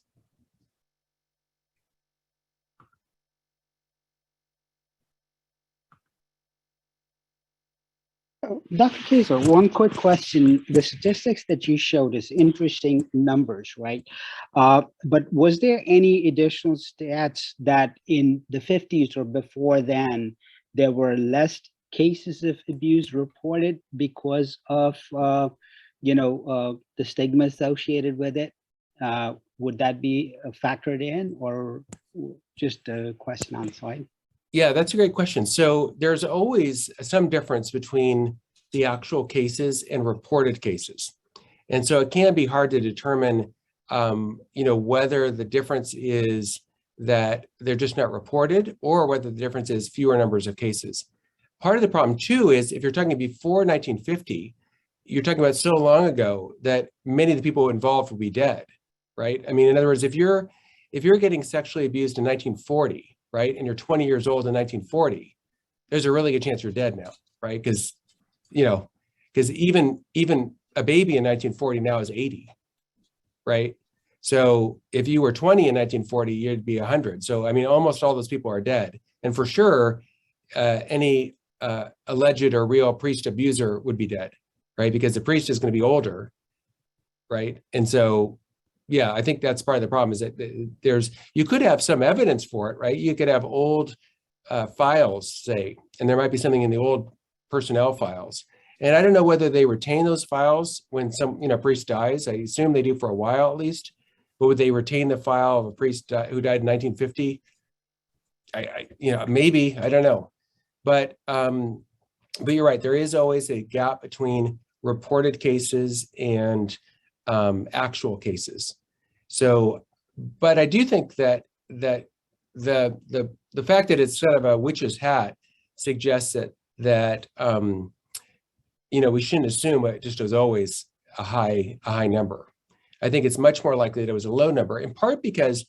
Dr. Kaczor, one quick question. The statistics that you showed is interesting numbers, right? But was there any additional stats that in the 50s or before then, there were less cases of abuse reported because of, the stigma associated with it? Would that be factored in, or just a question on site? Yeah, that's a great question. So there's always some difference between the actual cases and reported cases. And so it can be hard to determine, whether the difference is that they're just not reported or whether the difference is fewer numbers of cases. Part of the problem too is if you're talking before 1950, you're talking about so long ago that many of the people involved will be dead, right? I mean, in other words, if you're getting sexually abused in 1940, right, and you're 20 years old in 1940, there's a really good chance you're dead now, right? Because even a baby in 1940 now is 80, right? So if you were 20 in 1940, you'd be 100. So I mean, almost all those people are dead, and for sure, any alleged or real priest abuser would be dead, right? Because the priest is going to be older, right? And so, yeah, I think that's part of the problem is that you could have some evidence for it, right? You could have old files, say, and there might be something in the old personnel files. And I don't know whether they retain those files when some, priest dies. I assume they do for a while at least. But would they retain the file of a priest who died in 1950? Maybe, I don't know. But you're right. There is always a gap between reported cases and actual cases. So, but I do think that the fact that it's sort of a witch's hat suggests that we shouldn't assume it just was always a high number. I think it's much more likely that it was a low number, in part because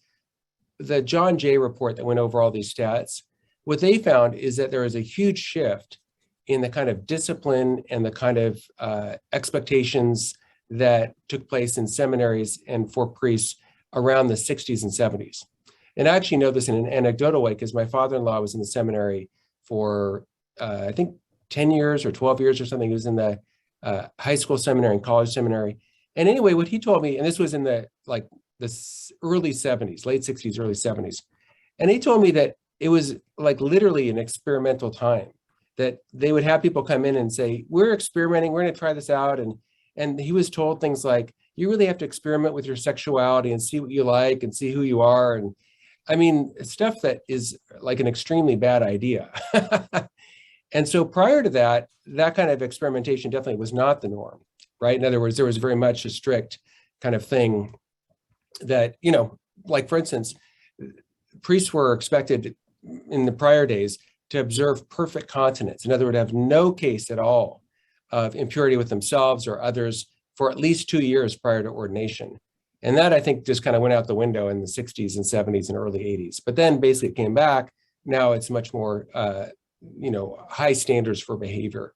the John Jay report that went over all these stats, what they found is that there is a huge shift in the kind of discipline and the kind of expectations that took place in seminaries and for priests around the 60s and 70s. And I actually know this in an anecdotal way because my father-in-law was in the seminary for, I think, 10 years or 12 years or something. He was in the high school seminary and college seminary. And anyway, what he told me, and this was in the early 70s, late 60s, early 70s. And he told me that it was like literally an experimental time, that they would have people come in and say, we're experimenting, we're going to try this out. And he was told things like, you really have to experiment with your sexuality and see what you like and see who you are. And I mean, stuff that is like an extremely bad idea. And so prior to that, that kind of experimentation definitely was not the norm, right? In other words, there was very much a strict kind of thing that, like for instance, priests were expected in the prior days to observe perfect continence. In other words, have no case at all of impurity with themselves or others for at least 2 years prior to ordination. And that I think just kind of went out the window in the 60s and 70s and early 80s. But then basically it came back. Now it's much more, high standards for behavior.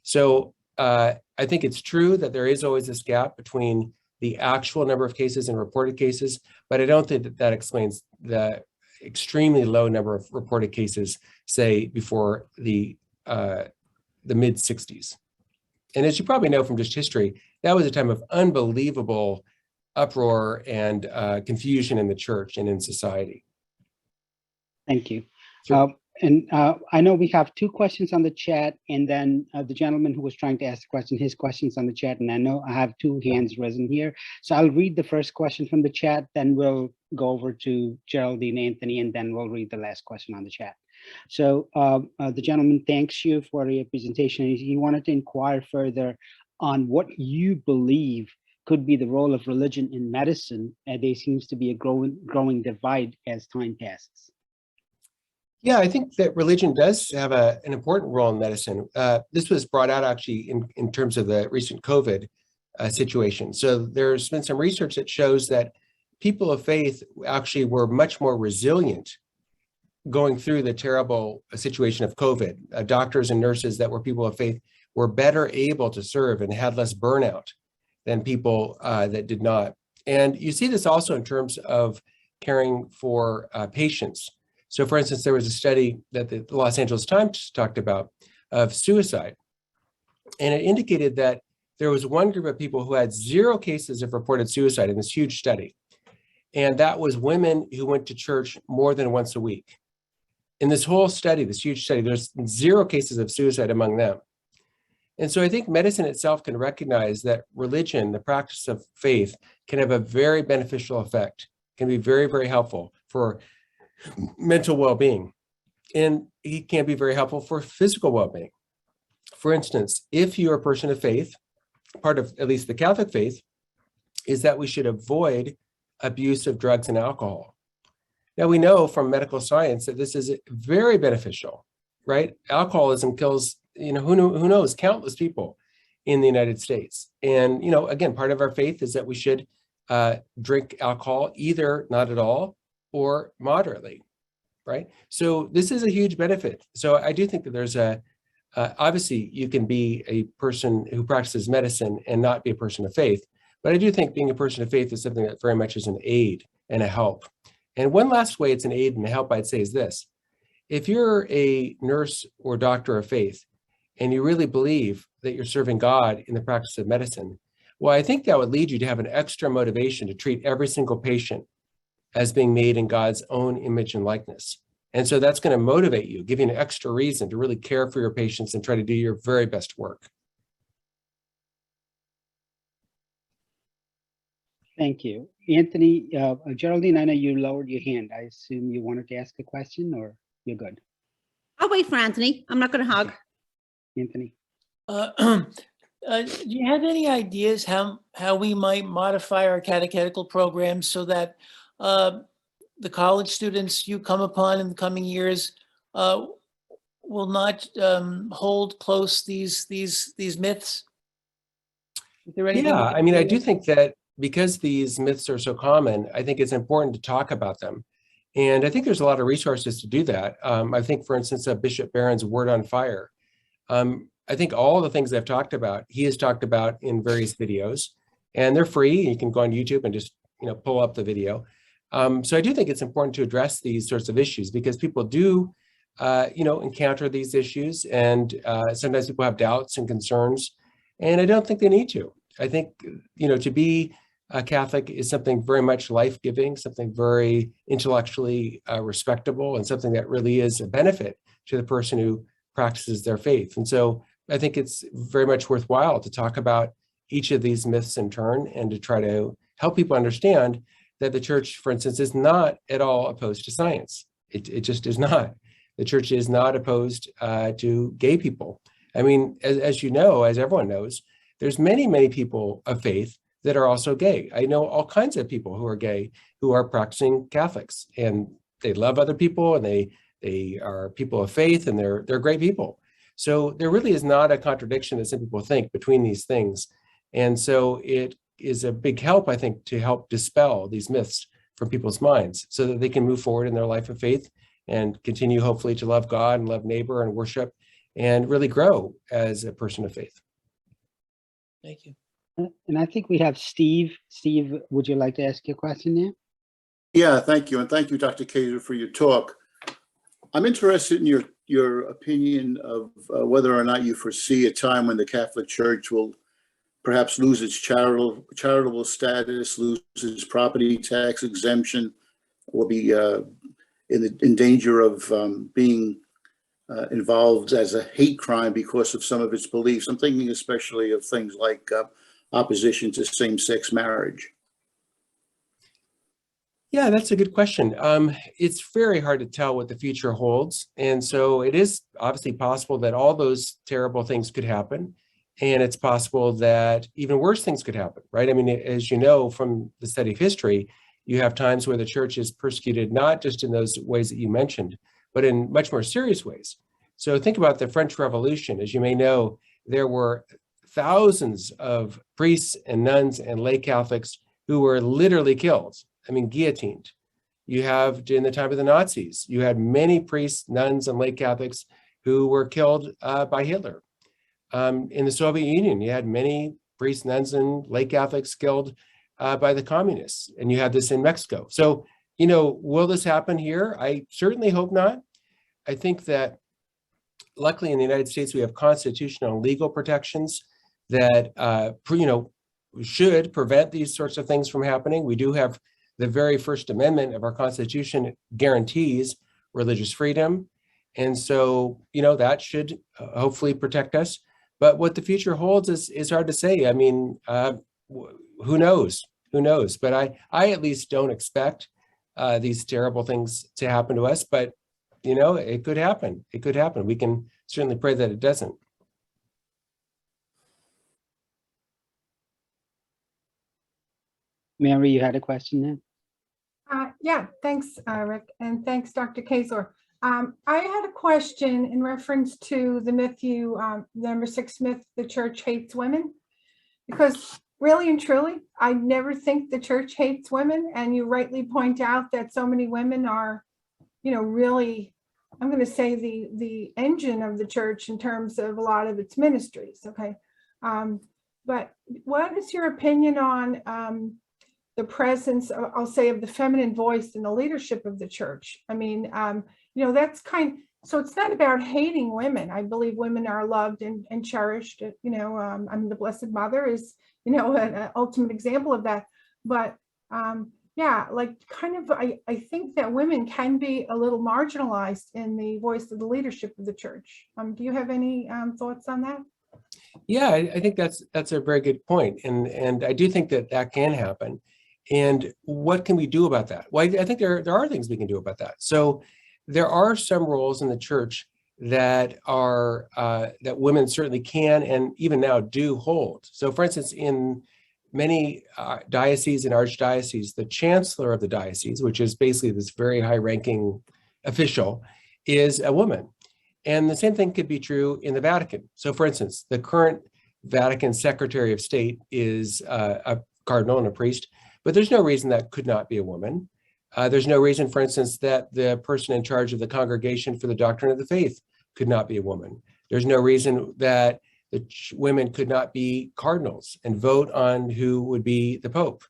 So I think it's true that there is always this gap between the actual number of cases and reported cases, but I don't think that explains the extremely low number of reported cases, say, before the mid 60s. And as you probably know from just history, that was a time of unbelievable uproar and confusion in the church and in society. Thank you. Sure. I know we have 2 questions on the chat, and then the gentleman who was trying to ask the question, his questions on the chat, and I know I have 2 hands risen here. So I'll read the first question from the chat, then we'll go over to Geraldine, Anthony, and then we'll read the last question on the chat. So the gentleman thanks you for your presentation. He wanted to inquire further on what you believe could be the role of religion in medicine. There seems to be a growing divide as time passes. Yeah, I think that religion does have an important role in medicine. This was brought out actually in terms of the recent COVID situation. So there's been some research that shows that people of faith actually were much more resilient going through the terrible situation of COVID. Doctors and nurses that were people of faith were better able to serve and had less burnout than people that did not. And you see this also in terms of caring for patients. So for instance, there was a study that the Los Angeles Times talked about of suicide. And it indicated that there was one group of people who had 0 cases of reported suicide in this huge study. And that was women who went to church more than once a week. In this whole study, this huge study, there's 0 cases of suicide among them. And so I think medicine itself can recognize that religion, the practice of faith, can have a very beneficial effect, can be very, very helpful for mental well-being. And it can be very helpful for physical well-being. For instance, if you're a person of faith, part of at least the Catholic faith is that we should avoid abuse of drugs and alcohol. Now we know from medical science that this is very beneficial, right? Alcoholism kills, who knows, countless people in the United States. And, again, part of our faith is that we should drink alcohol either not at all or moderately, right? So this is a huge benefit. So I do think that there's obviously you can be a person who practices medicine and not be a person of faith. But I do think being a person of faith is something that very much is an aid and a help. And one last way it's an aid and a help, I'd say, is this. If you're a nurse or doctor of faith, and you really believe that you're serving God in the practice of medicine, well, I think that would lead you to have an extra motivation to treat every single patient as being made in God's own image and likeness. And so that's going to motivate you, give you an extra reason to really care for your patients and try to do your very best work. Thank you. Anthony, Geraldine, I know you lowered your hand. I assume you wanted to ask a question, or you're good? I'll wait for Anthony. I'm not going to hug. Anthony? Do you have any ideas how we might modify our catechetical programs so that the college students you come upon in the coming years will not hold close these myths? Is there anything Yeah, I mean, I do think that because these myths are so common, I think it's important to talk about them. And I think there's a lot of resources to do that. I think, for instance, Bishop Barron's Word on Fire. I think all the things I've talked about, he has talked about in various videos, and they're free. You can go on YouTube and just pull up the video. So I do think it's important to address these sorts of issues because people do, encounter these issues, and sometimes people have doubts and concerns, and I don't think they need to. I think, to be a Catholic is something very much life-giving, something very intellectually respectable, and something that really is a benefit to the person who practices their faith. And so I think it's very much worthwhile to talk about each of these myths in turn and to try to help people understand that the church, for instance, is not at all opposed to science. It just is not. The church is not opposed to gay people. I mean, as you know, as everyone knows, there's many, many people of faith that are also gay. I know all kinds of people who are gay who are practicing Catholics, and they love other people, and they are people of faith, and they're great people. So there really is not a contradiction, as some people think, between these things. And so it is a big help, I think, to help dispel these myths from people's minds so that they can move forward in their life of faith and continue, hopefully, to love God and love neighbor and worship and really grow as a person of faith. Thank you. And I think we have Steve. Steve, would you like to ask your question now? Yeah, thank you. And thank you, Dr. Kaczor, for your talk. I'm interested in your opinion of whether or not you foresee a time when the Catholic Church will perhaps lose its charitable status, lose its property tax exemption, will be in danger of being involved as a hate crime because of some of its beliefs. I'm thinking especially of things like opposition to same-sex marriage. Yeah, that's a good question. It's very hard to tell what the future holds. And so it is obviously possible that all those terrible things could happen. And it's possible that even worse things could happen, right? I mean, as you know, from the study of history, you have times where the church is persecuted, not just in those ways that you mentioned, but in much more serious ways. So think about the French Revolution. As you may know, there were thousands of priests and nuns and lay Catholics who were literally killed. I mean, guillotined. You have, in the time of the Nazis, you had many priests, nuns, and lay Catholics who were killed by Hitler. In the Soviet Union, you had many priests, nuns, and lay Catholics killed by the communists. And you had this in Mexico. So, you know, will this happen here? I certainly hope not. I think that luckily in the United States, we have constitutional and legal protections that, you know, should prevent these sorts of things from happening. We do have the very First Amendment of our Constitution guarantees religious freedom. And so, you know, that should hopefully protect us. But what the future holds is hard to say. I mean, who knows? Who knows? But I at least don't expect these terrible things to happen to us. But, you know, it could happen. It could happen. We can certainly pray that it doesn't. Mary, you had a question there? Yeah, thanks, Rick, and thanks, Dr. Kaczor. I had a question in reference to the myth number 6 myth, the church hates women, because really and truly, I never think the church hates women, and you rightly point out that so many women are, you know, really, I'm going to say the engine of the church in terms of a lot of its ministries, okay? But what is your opinion on the presence, I'll say, of the feminine voice in the leadership of the church? I mean, you know, that's so it's not about hating women. I believe women are loved and cherished. You know, I mean, the Blessed Mother is, you know, an ultimate example of that. But yeah, like kind of, I think that women can be a little marginalized in the voice of the leadership of the church. Do you have any thoughts on that? Yeah, I think that's a very good point. And I do think that can happen. And what can we do about that? Well, I think there are things we can do about that. So there are some roles in the church that are that women certainly can and even now do hold. So for instance, in many dioceses and archdioceses, the chancellor of the diocese, which is basically this very high-ranking official, is a woman. And the same thing could be true in the Vatican. So for instance, the current Vatican Secretary of State is a cardinal and a priest, but there's no reason that could not be a woman. There's no reason, for instance, that the person in charge of the Congregation for the Doctrine of the Faith could not be a woman. There's no reason that the women could not be cardinals and vote on who would be the Pope.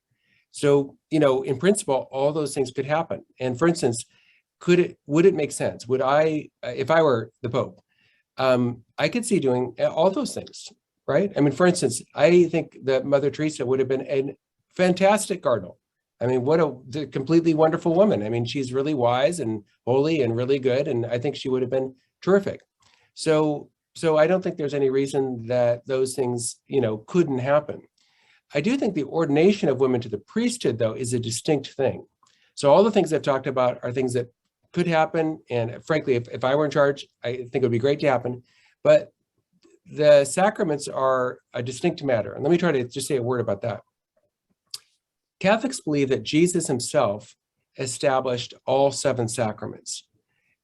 So, you know, in principle, all those things could happen. And for instance, would it make sense? Would I, if I were the Pope, I could see doing all those things, right? I mean, for instance, I think that Mother Teresa would have been a fantastic cardinal. I mean, what a completely wonderful woman. I mean, she's really wise and holy and really good. And I think she would have been terrific. So I don't think there's any reason that those things, you know, couldn't happen. I do think the ordination of women to the priesthood, though, is a distinct thing. So all the things I've talked about are things that could happen. And frankly, if I were in charge, I think it would be great to happen. But the sacraments are a distinct matter. And let me try to just say a word about that. Catholics believe that Jesus himself established all 7 sacraments.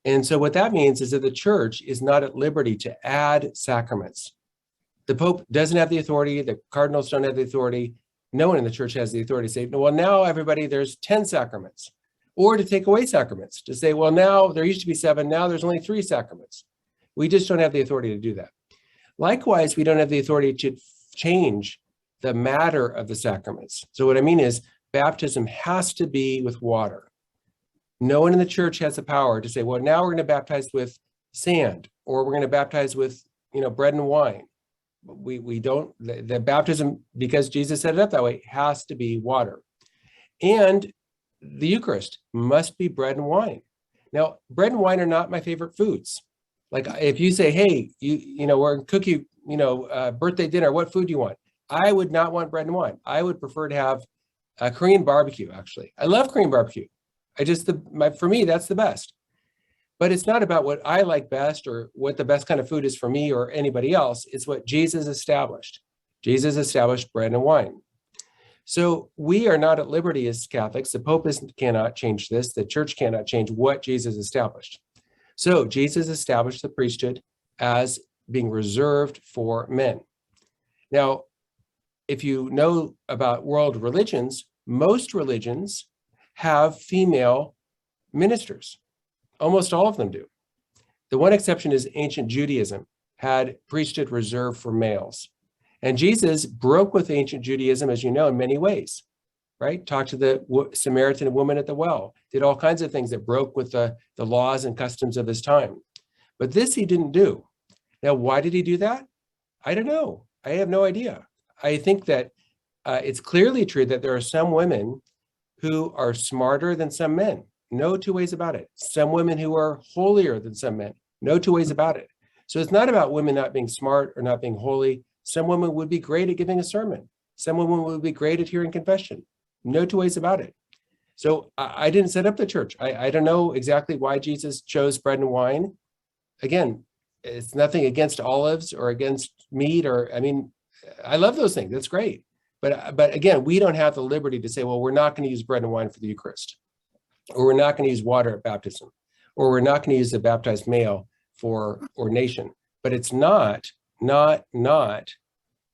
And so what that means is that the church is not at liberty to add sacraments. The Pope doesn't have the authority, the cardinals don't have the authority, no one in the church has the authority to say, well, now everybody, there's 10 sacraments. Or to take away sacraments, to say, well, now there used to be 7, now there's only 3 sacraments. We just don't have the authority to do that. Likewise, we don't have the authority to change the matter of the sacraments. So what I mean is baptism has to be with water. No one in the church has the power to say, well, now we're going to baptize with sand, or we're going to baptize with, you know, bread and wine. We don't, the baptism, because Jesus set it up that way, has to be water. And the Eucharist must be bread and wine. Now, bread and wine are not my favorite foods. Like if you say, hey, you know, we're going to cook you, you know, birthday dinner, what food do you want? I would not want bread and wine. I would prefer to have a Korean barbecue, actually. I love Korean barbecue. For me, that's the best. But it's not about what I like best or what the best kind of food is for me or anybody else. It's what Jesus established. Jesus established bread and wine. So we are not at liberty as Catholics. The Pope cannot change this. The church cannot change what Jesus established. So Jesus established the priesthood as being reserved for men. Now, if you know about world religions, most religions have female ministers. Almost all of them do. The one exception is ancient Judaism had priesthood reserved for males. And Jesus broke with ancient Judaism, as you know, in many ways, right? Talked to the Samaritan woman at the well, did all kinds of things that broke with the laws and customs of his time. But this he didn't do. Now, why did he do that? I don't know. I have no idea. I think that it's clearly true that there are some women who are smarter than some men. No two ways about it. Some women who are holier than some men. No two ways about it. So it's not about women not being smart or not being holy. Some women would be great at giving a sermon. Some women would be great at hearing confession. No two ways about it. So I didn't set up the church. I don't know exactly why Jesus chose bread and wine. Again, it's nothing against olives or against meat, or, I mean, I love those things. That's great. But again, we don't have the liberty to say, well, we're not going to use bread and wine for the Eucharist, or we're not going to use water at baptism, or we're not going to use the baptized male for ordination. But it's not that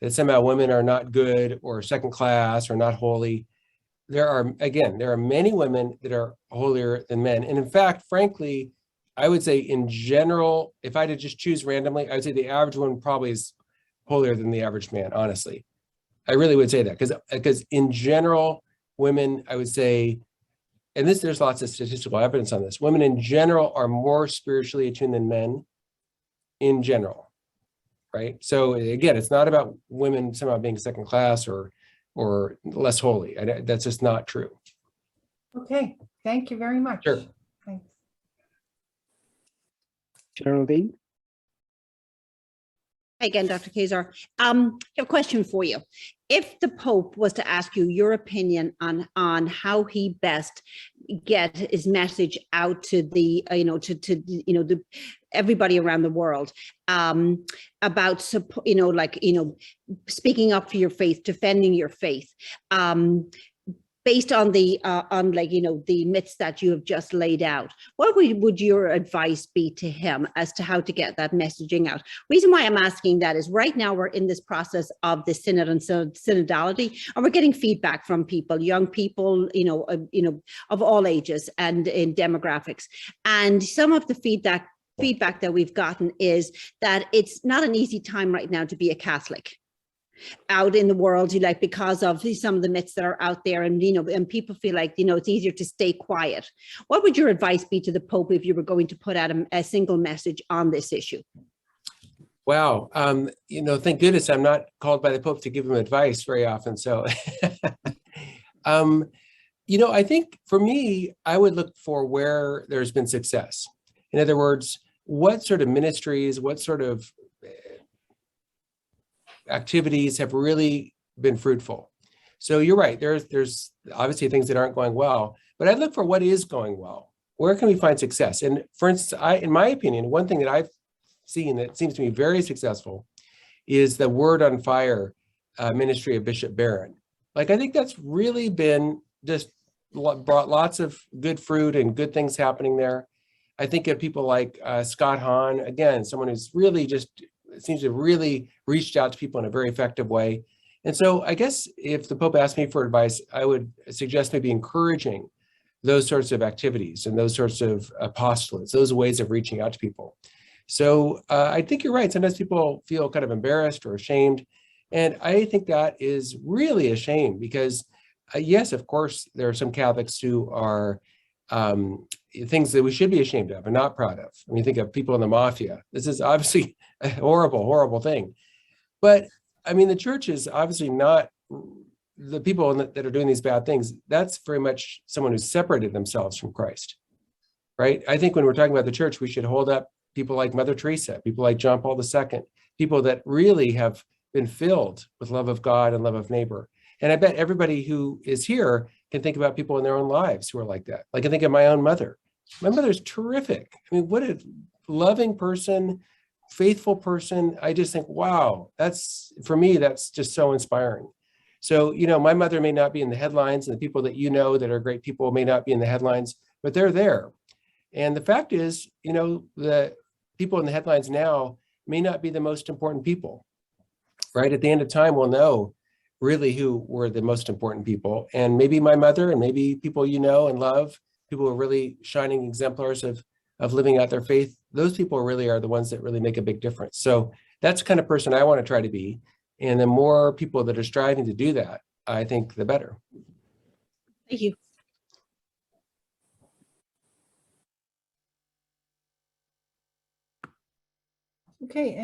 somehow women are not good or second class or not holy. There are many women that are holier than men. And in fact, frankly, I would say in general, if I had to just choose randomly, I would say the average woman probably is holier than the average man, honestly. I really would say that because in general, women, I would say, and there's lots of statistical evidence on this, women in general are more spiritually attuned than men in general, right? So again, it's not about women somehow being second class or less holy. That's just not true. Okay, thank you very much. Sure. Thanks. Geraldine? Hi again, Dr. Kaczor. I have a question for you. If the Pope was to ask you your opinion on how he best get his message out to the everybody around the world about speaking up for your faith, defending your faith, based on the the myths that you have just laid out, what would your advice be to him as to how to get that messaging out? Reason why I'm asking that is right now we're in this process of the synod and synodality, and we're getting feedback from people, young people, of all ages and in demographics. And some of the feedback that we've gotten is that it's not an easy time right now to be a Catholic out in the world, because of some of the myths that are out there, and and people feel like it's easier to stay quiet. What would your advice be to the Pope if you were going to put out a single message on this issue? Wow. Thank goodness I'm not called by the Pope to give him advice very often. So, I think for me, I would look for where there's been success. In other words, what sort of ministries, what sort of activities have really been fruitful. So you're right, there's obviously things that aren't going well, but I'd look for what is going well. Where can we find success? And for instance, in my opinion, one thing that I've seen that seems to be very successful is the Word on Fire ministry of Bishop Barron. I think that's really been just brought lots of good fruit and good things happening there. I think of people like Scott Hahn, again, someone who's really just seems to have really reached out to people in a very effective way. And so I guess if the Pope asked me for advice, I would suggest maybe encouraging those sorts of activities and those sorts of apostolates, those ways of reaching out to people. So I think you're right. Sometimes people feel kind of embarrassed or ashamed. And I think that is really a shame because yes, of course, there are some Catholics who are things that we should be ashamed of and not proud of. I mean, think of people in the mafia. This is obviously a horrible, horrible thing. But I mean, the church is obviously not the people that are doing these bad things. That's very much someone who's separated themselves from Christ, right? I think when we're talking about the church, we should hold up people like Mother Teresa, people like John Paul II, people that really have been filled with love of God and love of neighbor. And I bet everybody who is here can think about people in their own lives who are like that. I think of my own mother. My mother's terrific. I mean, what a loving person, faithful person. I just think, wow, for me, that's just so inspiring. So, my mother may not be in the headlines, and the people that that are great people may not be in the headlines, but they're there. And the fact is, the people in the headlines now may not be the most important people, right? At the end of time, we'll know really who were the most important people. And maybe my mother, and maybe people you know and love, people who are really shining exemplars of living out their faith. Those people really are the ones that really make a big difference. So that's the kind of person I want to try to be. And the more people that are striving to do that, I think the better. Thank you. Okay,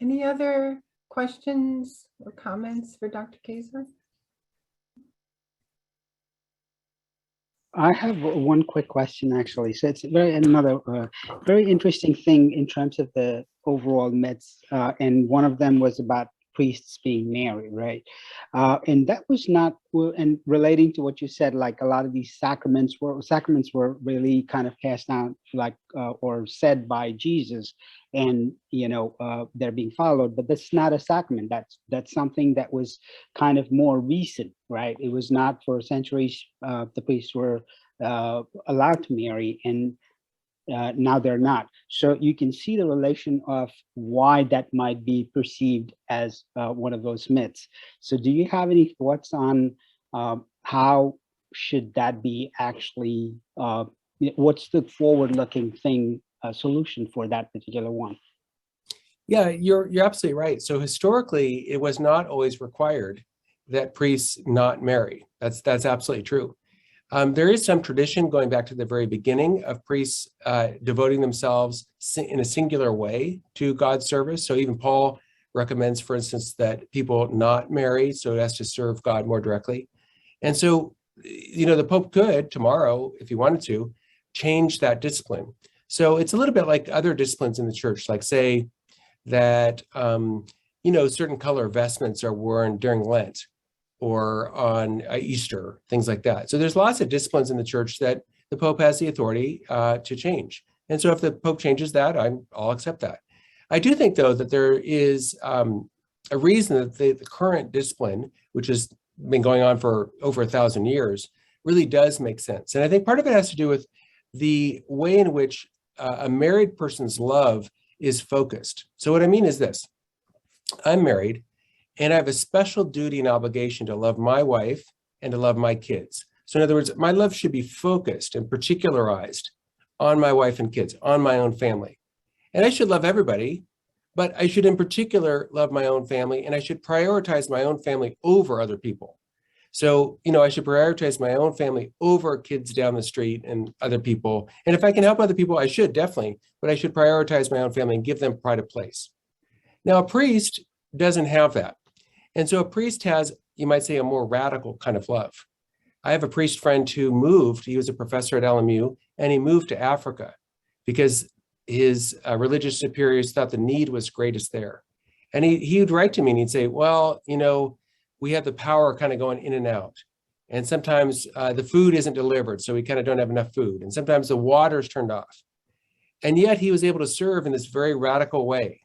any other questions or comments for Dr. Kaczor? I have one quick question, actually. So it's another very interesting thing in terms of the overall myths, and one of them was about priests being married, right? And that was not, and relating to what you said, like a lot of these sacraments were really kind of passed down, like or said by Jesus, and they're being followed. But that's not a sacrament. That's something that was kind of more recent, right? It was not for centuries. The priests were allowed to marry, and now they're not. So you can see the relation of why that might be perceived as one of those myths. So do you have any thoughts on how should that be actually, what's the forward-looking solution for that particular one? Yeah, you're absolutely right. So historically, it was not always required that priests not marry. That's absolutely true. There is some tradition going back to the very beginning of priests devoting themselves in a singular way to God's service. So even Paul recommends, for instance, that people not marry so as to serve God more directly. And so, the Pope could tomorrow, if he wanted to, change that discipline. So it's a little bit like other disciplines in the church, like say that, certain color vestments are worn during Lent, or on Easter, things like that. So there's lots of disciplines in the church that the Pope has the authority to change. And so if the Pope changes that, I'll accept that. I do think, though, that there is a reason that the current discipline, which has been going on for over 1,000 years, really does make sense. And I think part of it has to do with the way in which a married person's love is focused. So what I mean is this: I'm married, and I have a special duty and obligation to love my wife and to love my kids. So in other words, my love should be focused and particularized on my wife and kids, on my own family. And I should love everybody, but I should in particular love my own family, and I should prioritize my own family over other people. So, I should prioritize my own family over kids down the street and other people. And if I can help other people, I should definitely, but I should prioritize my own family and give them pride of place. Now, a priest doesn't have that. And so a priest has, you might say, a more radical kind of love. I have a priest friend who moved, he was a professor at LMU, and he moved to Africa because his religious superiors thought the need was greatest there. And he would write to me and he'd say, well, we have the power kind of going in and out. And sometimes the food isn't delivered, so we kind of don't have enough food. And sometimes the water's turned off. And yet he was able to serve in this very radical way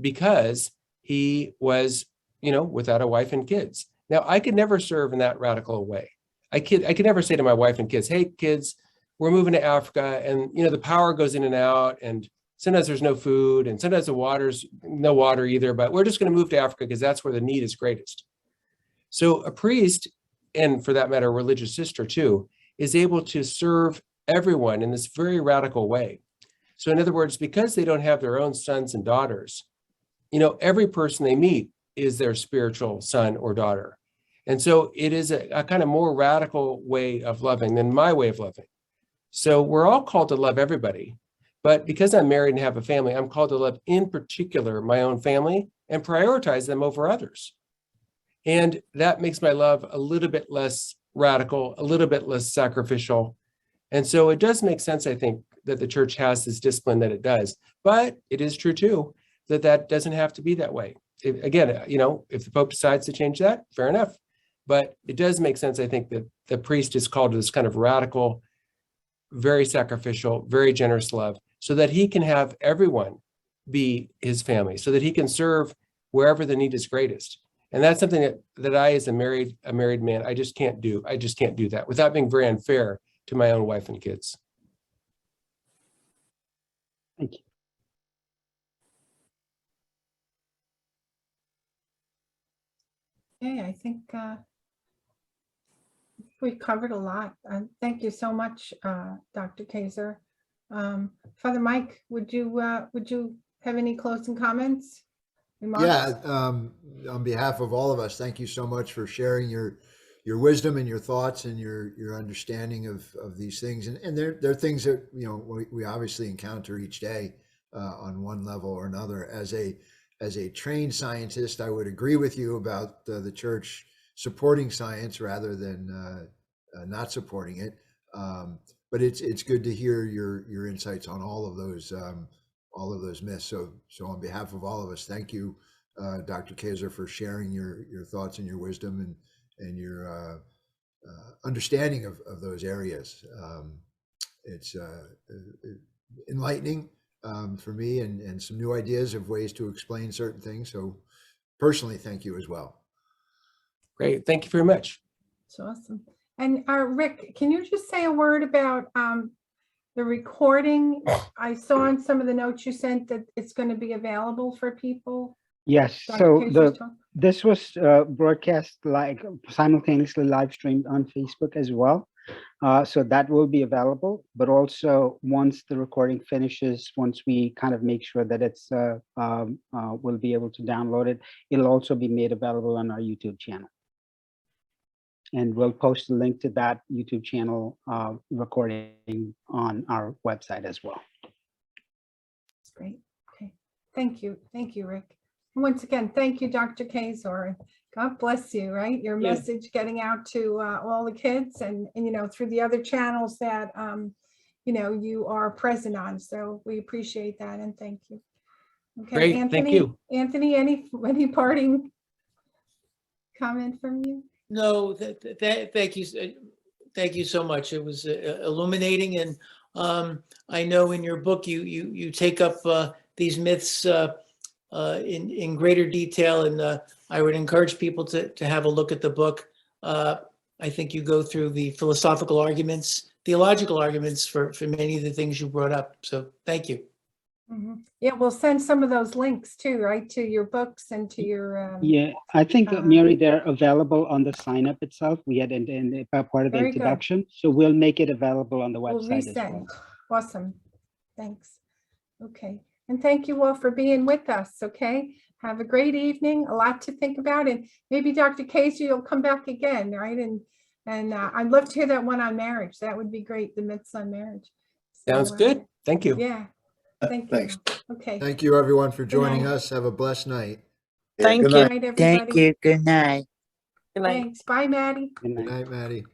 because he was without a wife and kids. Now, I could never serve in that radical way. I could never say to my wife and kids, hey, kids, we're moving to Africa, and the power goes in and out, and sometimes there's no food, and sometimes there's no water either, but we're just going to move to Africa because that's where the need is greatest. So a priest, and for that matter, a religious sister too, is able to serve everyone in this very radical way. So in other words, because they don't have their own sons and daughters, every person they meet is their spiritual son or daughter. And so it is a kind of more radical way of loving than my way of loving. So we're all called to love everybody, but because I'm married and have a family, I'm called to love in particular my own family and prioritize them over others. And that makes my love a little bit less radical, a little bit less sacrificial. And so it does make sense, I think, that the church has this discipline that it does. But it is true too that doesn't have to be that way. Again, if the Pope decides to change that, fair enough. But it does make sense, I think, that the priest is called to this kind of radical, very sacrificial, very generous love, so that he can have everyone be his family, so that he can serve wherever the need is greatest. And that's something that I, as a married man, I just can't do. I just can't do that without being very unfair to my own wife and kids. Thank you. Okay, I think we covered a lot. Thank you so much, Dr. Kaczor. Father Mike, would you have any closing comments? Remarks? Yeah, on behalf of all of us, thank you so much for sharing your wisdom and your thoughts and your understanding of these things. And they're things that, you know, we obviously encounter each day on one level or another. As a trained scientist, I would agree with you about the church supporting science rather than not supporting it. But it's good to hear your insights on all of those myths. So on behalf of all of us, thank you, Dr. Kaczor, for sharing your thoughts and your wisdom and your understanding of those areas. It's enlightening for me and some new ideas of ways to explain certain things. So personally, thank you as well. Great. Thank you very much. It's awesome. And Rick, can you just say a word about the recording? I saw in some of the notes you sent that it's going to be available for people. Yes, Dr. so Kazor's talk? this was broadcast like simultaneously live streamed on Facebook as well. So that will be available, but also once the recording finishes, once we kind of make sure that it's we'll be able to download it, it'll also be made available on our YouTube channel. And we'll post a link to that YouTube channel recording on our website as well. That's great. Okay. Thank you. Thank you, Rick. Once again, thank you, Dr. Kaczor. God bless you, right? Your Yeah. message getting out to all the kids and, you know, through the other channels that, you know, you are present on. So we appreciate that and thank you. Okay, Great, Anthony, thank you. Anthony, any parting comment from you? No, thank you. Thank you so much. It was illuminating. And I know in your book, you take up these myths in greater detail. And I would encourage people to have a look at the book. I think you go through the philosophical arguments, theological arguments for many of the things you brought up. So thank you. Mhm. Yeah, we'll send some of those links too, right, to your books and to your. Yeah, I think, Mary, they're available on the sign up itself. We had in part of the Very good. introduction. So we'll make it available on the We'll website as well. resend. Awesome. Thanks. Okay. And thank you all for being with us. Okay. Have a great evening. A lot to think about. And maybe Dr. Kaczor, you'll come back again, right? And I'd love to hear that one on marriage. That would be great. The myths on marriage. So, Sounds good. Thank you. Yeah. Thank you. Thanks. Okay. Thank you, everyone, for joining night. us. Have a blessed night. Yeah, Thank good you. night. Good night, Thank everybody. you. Good night. Good night. Thanks. Bye, Maddie. Good Good night. night, Maddie.